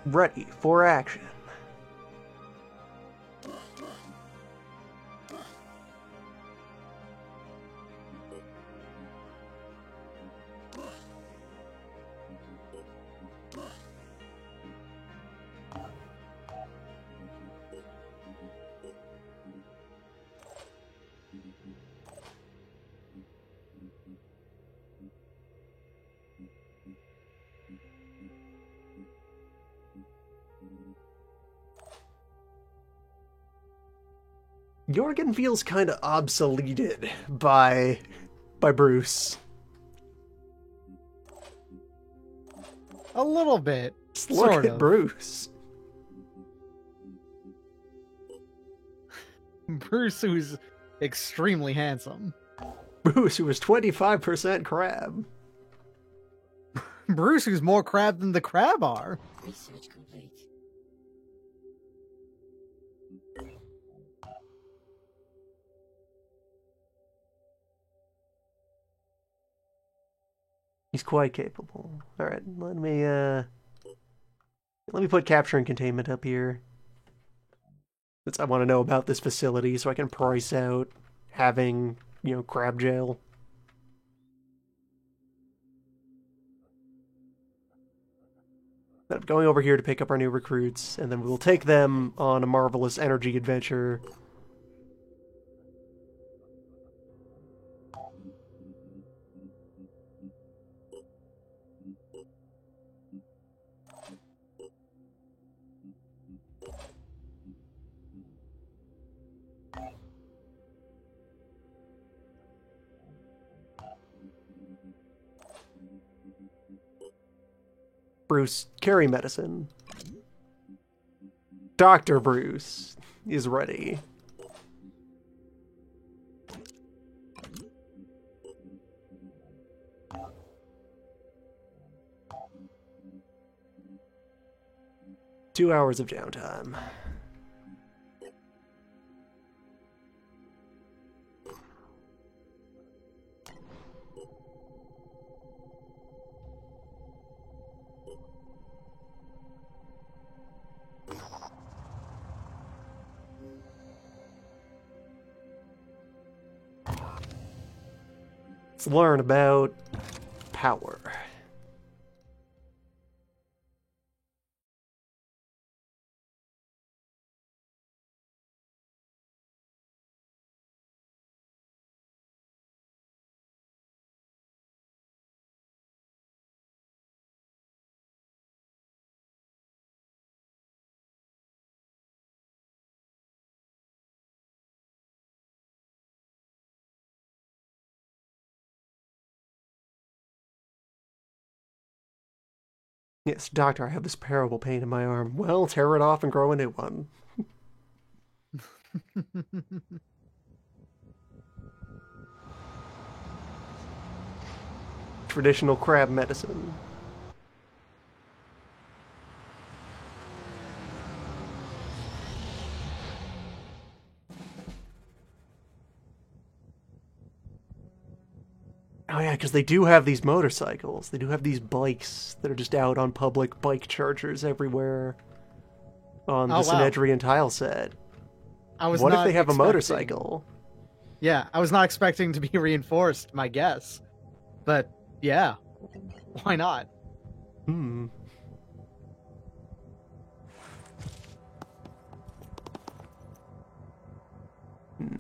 Ready for action. Jorgen feels kind of obsoleted by Bruce. A little bit. Just look sort at of. Bruce. Bruce, who's extremely handsome. Bruce, who was 25% crab. Bruce, who's more crab than the crab are. Research complete. He's quite capable. Alright, let me put capture and containment up here. Since I want to know about this facility so I can price out having, crab jail. Then I'm going over here to pick up our new recruits, and then we'll take them on a marvelous energy adventure. Bruce, carry medicine. Dr. Bruce is ready. Two hours of downtime. Let's learn about power. Yes, doctor, I have this terrible pain in my arm. Well, tear it off and grow a new one. Traditional crab medicine. Oh yeah, because they do have these motorcycles. They do have these bikes that are just out on public bike chargers everywhere on the Synedrian tile set. I was What if not they have a expecting- motorcycle? Yeah, I was not expecting to be reinforced, my guess. But, yeah, why not? Hmm.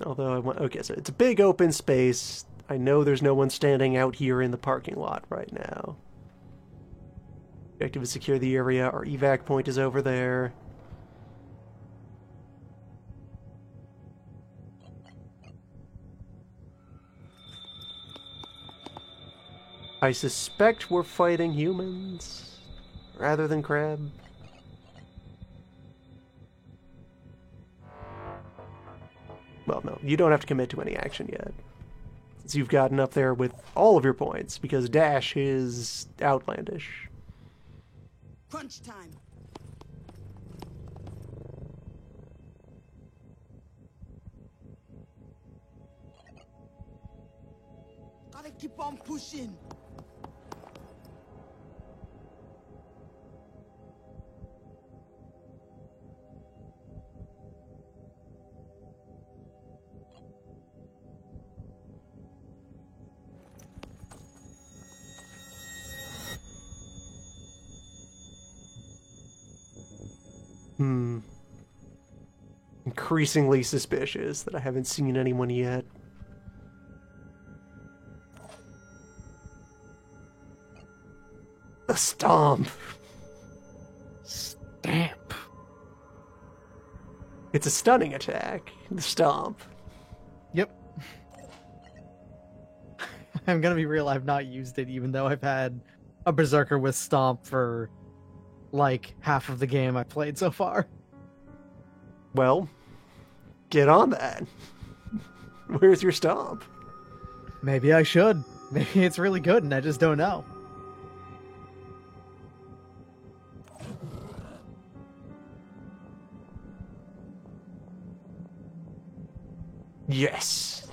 Although I want... Okay, so it's a big open space. I know there's no one standing out here in the parking lot right now. Objective is secure the area. Our evac point is over there. I suspect we're fighting humans rather than crab. Well, no, you don't have to commit to any action yet, since you've gotten up there with all of your points, because dash is outlandish. Crunch time. Gotta keep on pushing. Increasingly suspicious that I haven't seen anyone yet. The stomp. Stamp. It's a stunning attack. The stomp. Yep. I'm gonna be real, I've not used it, even though I've had a Berserker with Stomp for, like, half of the game I played so far. Well, get on that. Where's your stomp? Maybe I should. Maybe it's really good and I just don't know. Yes.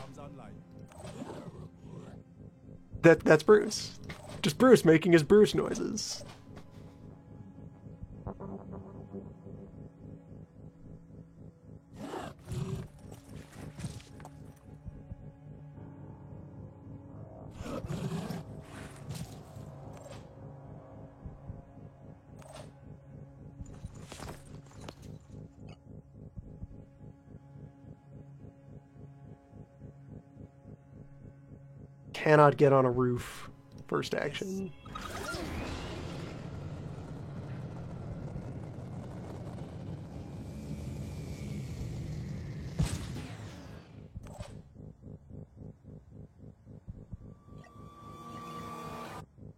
That's Bruce. Just Bruce making his Bruce noises. Cannot get on a roof. First action.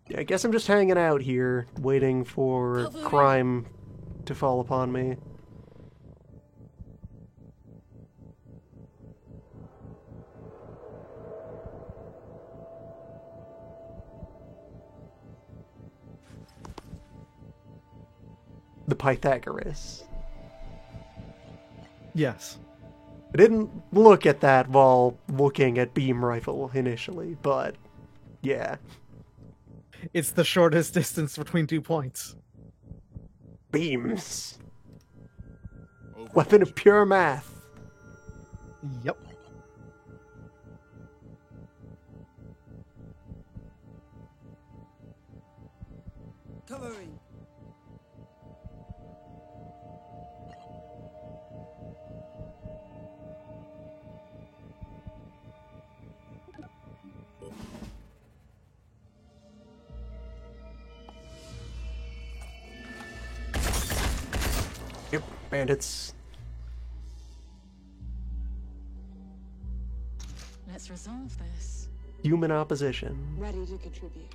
Yeah, I guess I'm just hanging out here, waiting for crime to fall upon me. The Pythagoras. Yes. I didn't look at that while looking at beam rifle initially, but yeah. It's the shortest distance between 2 points. Beams. Weapon of pure math. Yep. Covering. Yep, bandits. Let's resolve this. Human opposition. Ready to contribute.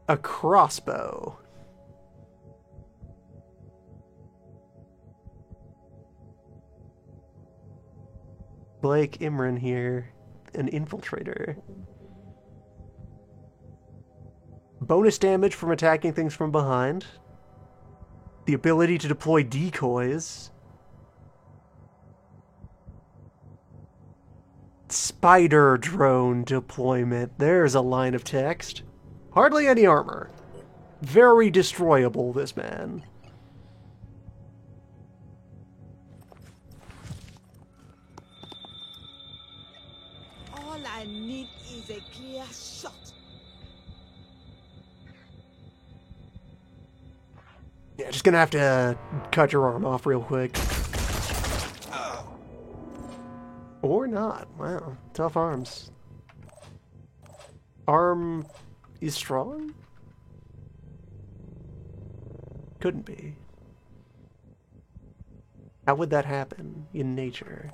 A crossbow. Blake Imran here, an infiltrator. Bonus damage from attacking things from behind. The ability to deploy decoys. Spider drone deployment. There's a line of text. Hardly any armor. Very destroyable, this man. All I need is a clear shot. Yeah, just gonna have to cut your arm off real quick. Or not. Wow, tough arms. Arm is strong? Couldn't be. How would that happen in nature?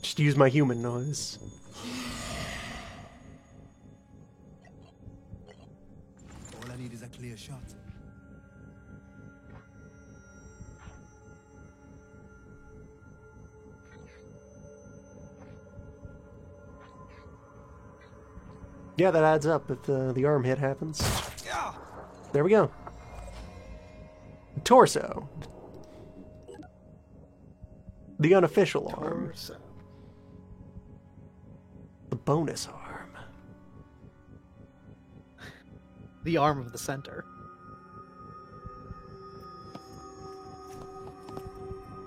Just use my human noise. All I need is a clear shot. Yeah, that adds up if the arm hit happens. There we go. Torso. The unofficial arm. The bonus arm. The arm of the center.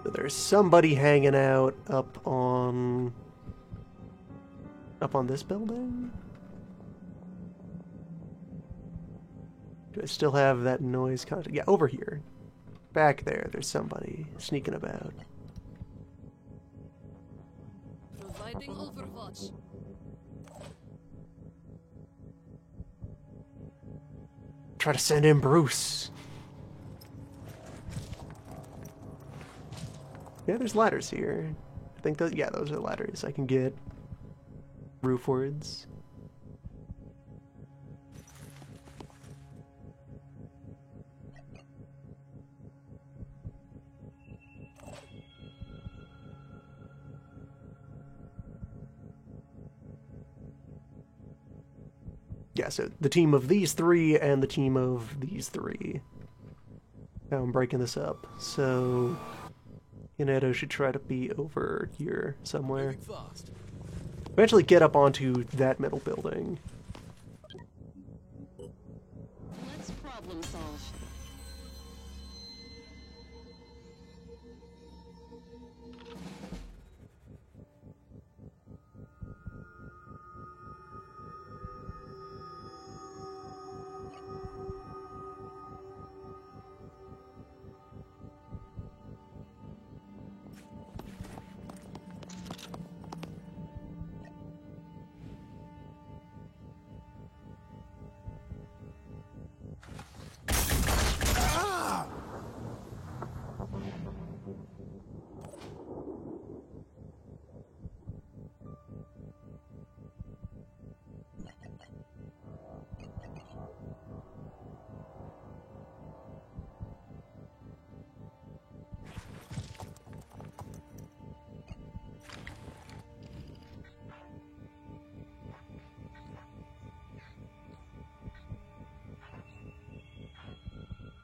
So there's somebody hanging out up on this building? Do I still have that noise content? Yeah, over here. Back there, there's somebody sneaking about. Providing overwatch. Try to send in Bruce. Yeah, there's ladders here. I think those, yeah, those are ladders. I can get roofwards. Yeah, so the team of these three and the team of these three. Now I'm breaking this up. So Inedo should try to be over here somewhere. Eventually get up onto that middle building. Let's problem solve.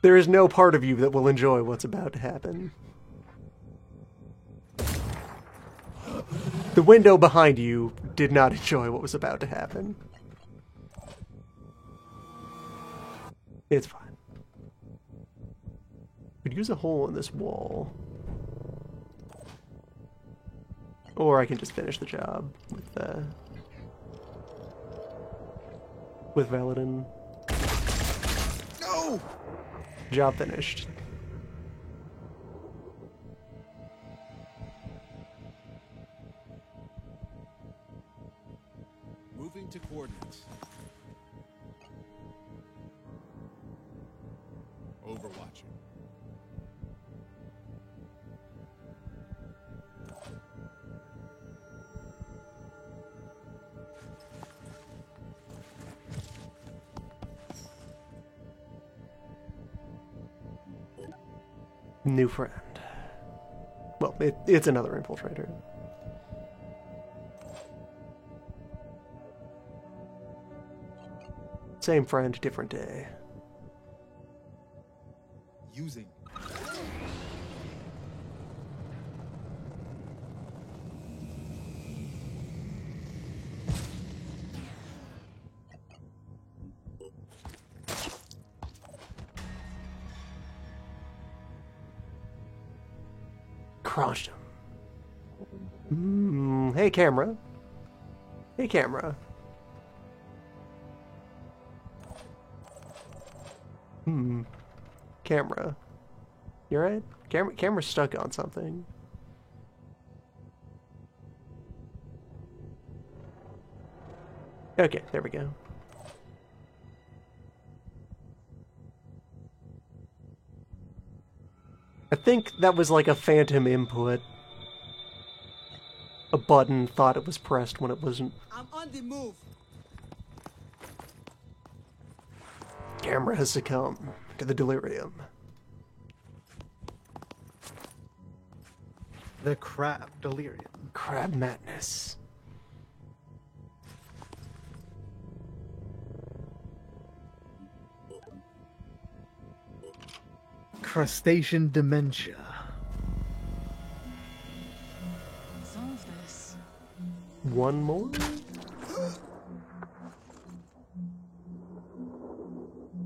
There is no part of you that will enjoy what's about to happen. The window behind you did not enjoy what was about to happen. It's fine. Could use a hole in this wall. Or I can just finish the job with Valadin. No! Job finished. Moving to coordinates. Overwatching. New friend. Well, it's another infiltrator. Same friend, different day. Using. Crushed him. Hey, camera. Hey, camera. Camera. You right? Camera's stuck on something. Okay, there we go. I think that was like a phantom input. A button thought it was pressed when it wasn't. I'm on the move. Camera has succumbed to the delirium. The crab delirium. Crab madness. Crustacean dementia. Solve this. One more?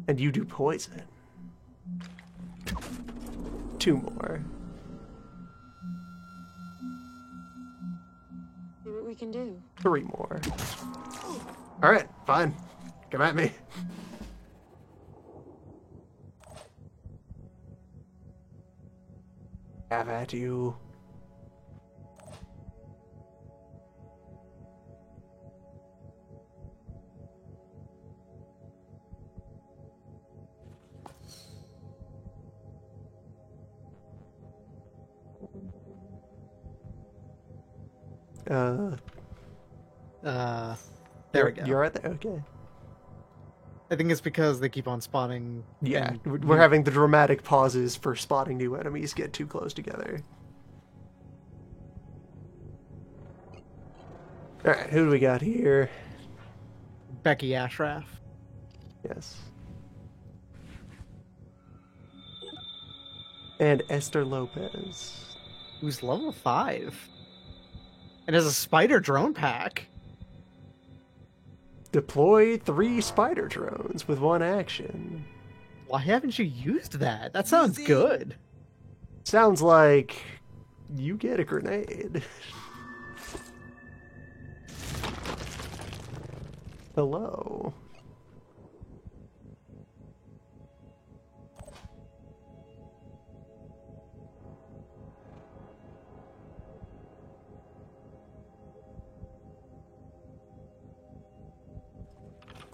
And you do poison. 2 more. See what we can do. 3 more. Alright, fine. Come at me. Have at you. There we go. You're right there? Okay. I think it's because they keep on spawning. Yeah, and we're having the dramatic pauses for spotting new enemies get too close together. Alright, who do we got here? Becky Ashraf. Yes. And Esther Lopez. Who's level 5. And has a spider drone pack. Deploy 3 spider drones with 1 action. Why haven't you used that? That sounds good. Sounds like you get a grenade. Hello.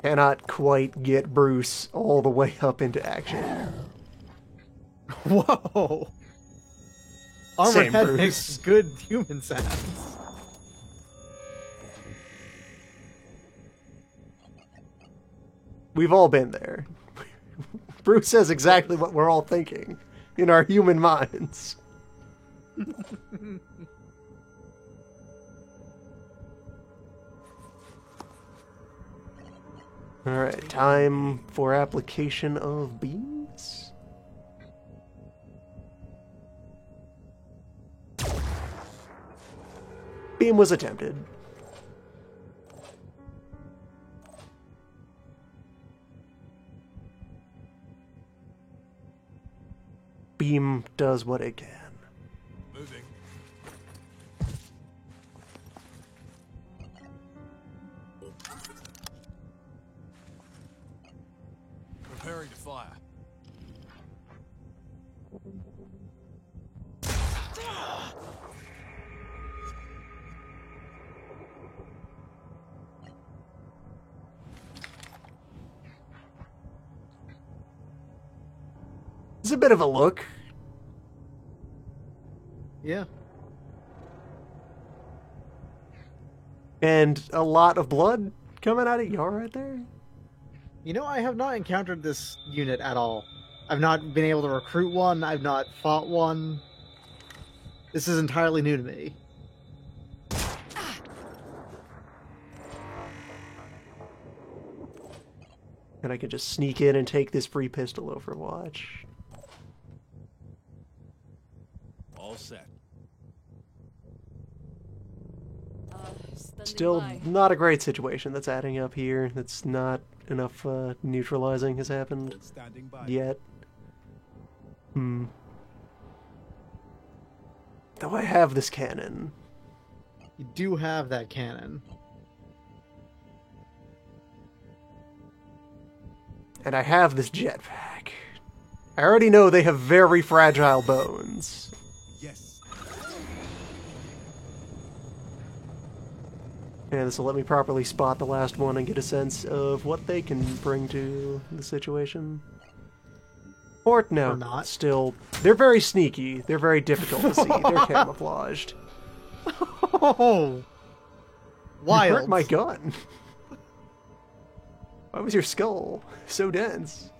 Cannot quite get Bruce all the way up into action. Whoa! Armored Head makes good human sounds. We've all been there. Bruce says exactly what we're all thinking in our human minds. Alright, time for application of beams. Beam was attempted. Beam does what it can. Moving. Preparing to fire. It's a bit of a look. Yeah. And a lot of blood coming out of Yar right there. You know, I have not encountered this unit at all. I've not been able to recruit one. I've not fought one. This is entirely new to me. And I can just sneak in and take this free pistol Overwatch. All set. Still not a great situation that's adding up here. That's not enough neutralizing has happened Standing by. yet. Though I have this cannon. You do have that cannon. And I have this jetpack. I already know they have very fragile bones. Yes. And this will let me properly spot the last one and get a sense of what they can bring to the situation. Or no, Or not. still, they're very sneaky. They're very difficult to see. They're camouflaged. Oh, You wild! hurt my gun. Why was your skull so dense?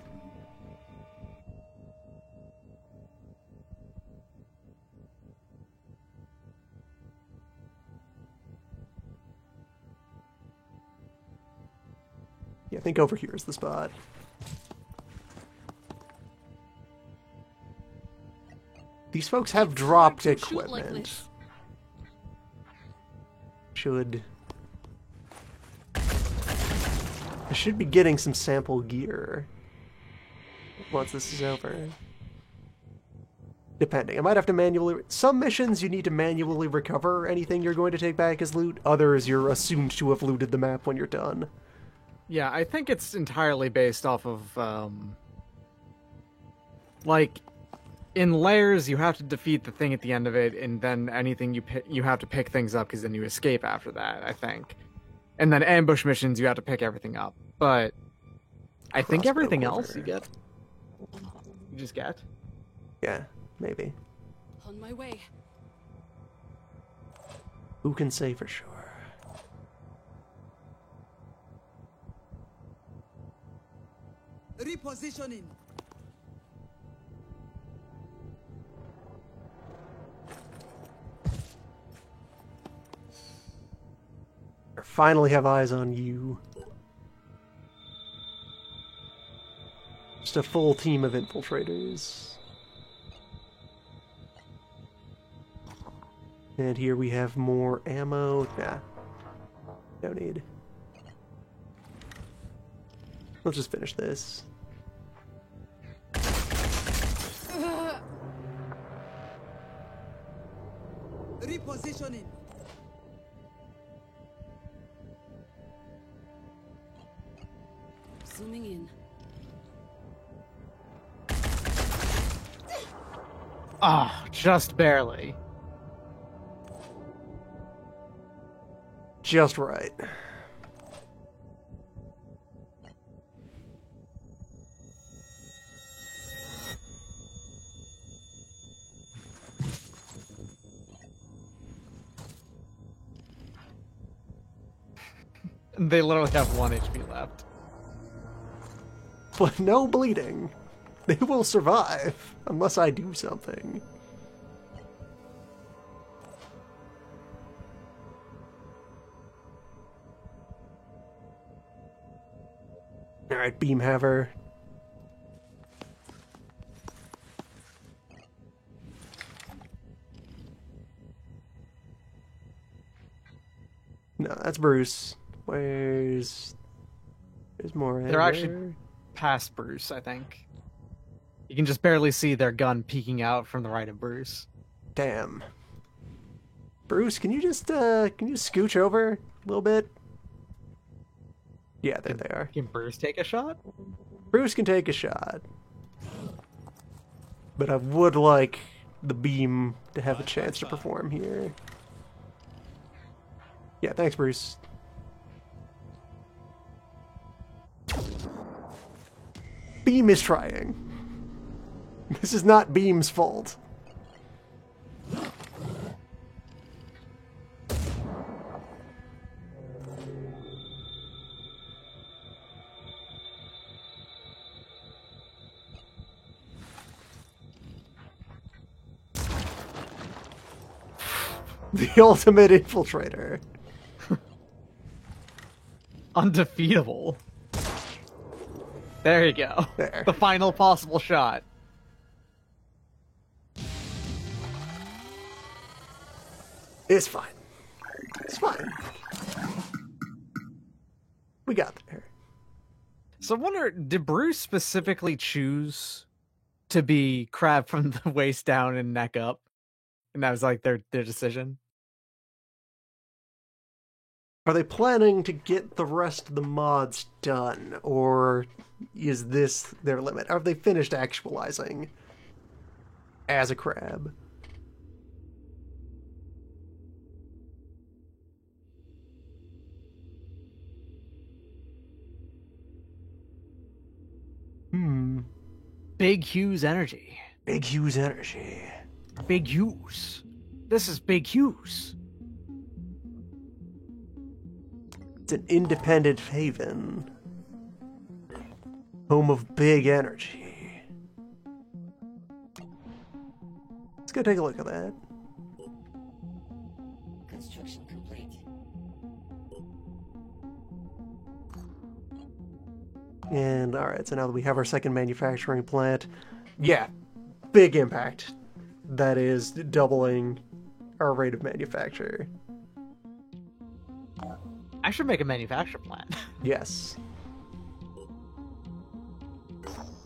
Yeah, I think over here is the spot. These folks have dropped Shoot like equipment. this. I should be getting some sample gear once this is over. Depending. I might have to manually... Some missions you need to manually recover anything you're going to take back as loot. Others you're assumed to have looted the map when you're done. Yeah, I think it's entirely based off of, like, in layers, you have to defeat the thing at the end of it, and then anything you have to pick things up, because then you escape after that, I think. And then ambush missions, you have to pick everything up. But I think Crossbow everything else quarter. you just get. Yeah, maybe. On my way. Who can say for sure? Repositioning. I finally have eyes on you. Just a full team of infiltrators. And here we have more ammo. Nah. No need. Let's just finish this. Repositioning. Zooming in. Ah, just barely. Just right. They literally have 1 HP left. But no bleeding. They will survive, unless I do something. Alright, Beamhaver. No, that's Bruce. There's more. They're actually past Bruce, I think. You can just barely see their gun peeking out from the right of Bruce. Damn. Bruce, can you just scooch over a little bit? Yeah, there they are. Can Bruce take a shot? Bruce can take a shot. But I would like the beam to have a chance to perform here. Yeah, thanks, Bruce. Beam is trying. This is not Beam's fault. The ultimate infiltrator. There you go. There. The final possible shot. It's fine. It's fine. We got there. So I wonder, did Bruce specifically choose to be Crab from the waist down and neck up? And that was like their decision? Are they planning to get the rest of the mods done? Or is this their limit? Have they finished actualizing as a crab? Big Hughes energy. Big Hughes energy. Big Hughes. This is Big Hughes. It's an independent haven. Home of big energy. Let's go take a look at that. Construction complete. And alright, so now that we have our second manufacturing plant, yeah, big impact. That is doubling our rate of manufacture. I should make a manufacture plant. Yes.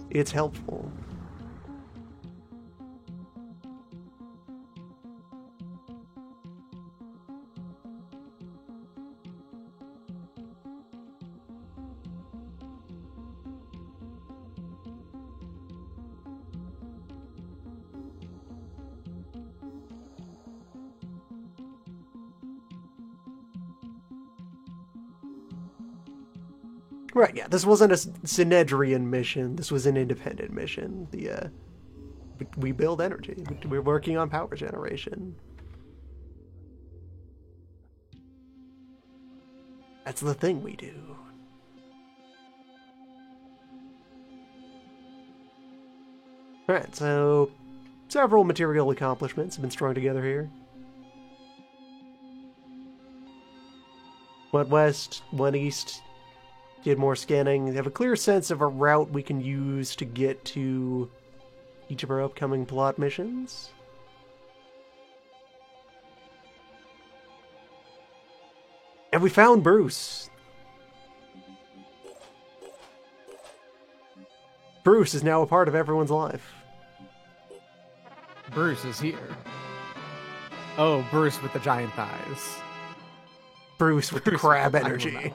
It's helpful. Right, yeah, this wasn't a Synedrian mission. This was an independent mission. We build energy. We're working on power generation. That's the thing we do. Alright, so several material accomplishments have been strung together here. Went west, went east, did more scanning. They have a clear sense of a route we can use to get to each of our upcoming plot missions. And we found Bruce. Bruce is now a part of everyone's life. Bruce is here. Oh, Bruce with the giant thighs. Bruce with the crab energy.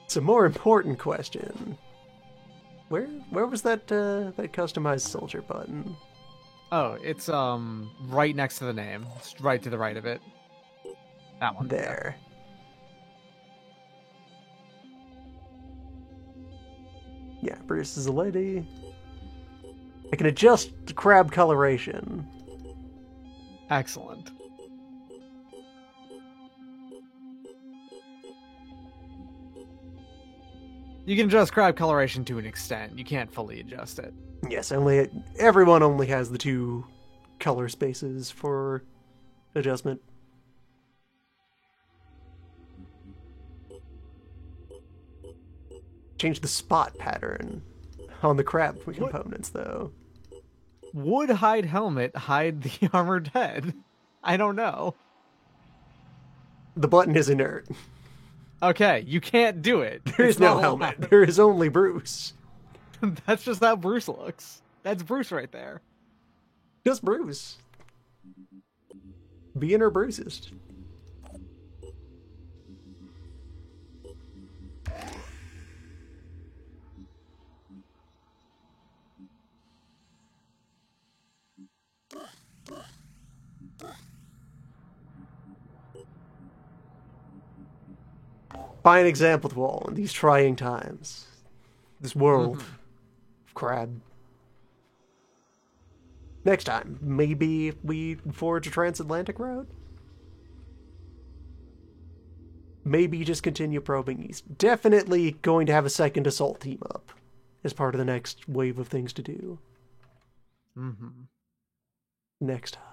It's a more important question. Where was that that customized soldier button? Oh, it's right next to the name. It's right to the right of it. That one. There. Yeah, Bruce is a lady. I can adjust the crab coloration. Excellent. You can adjust crab coloration to an extent. You can't fully adjust it. Yes, everyone only has the two color spaces for adjustment. Change the spot pattern on the crab components, though. Would hide helmet hide the armored head? I don't know. The button is inert. Okay, you can't do it. There is no helmet. There is only Bruce. That's just how Bruce looks. That's Bruce right there. Just Bruce. Being her Bruceist. By an example to all in these trying times. This world of crab. Next time, maybe we forge a transatlantic route? Maybe just continue probing east. Definitely going to have a second assault team up as part of the next wave of things to do. Mm-hmm. Next time.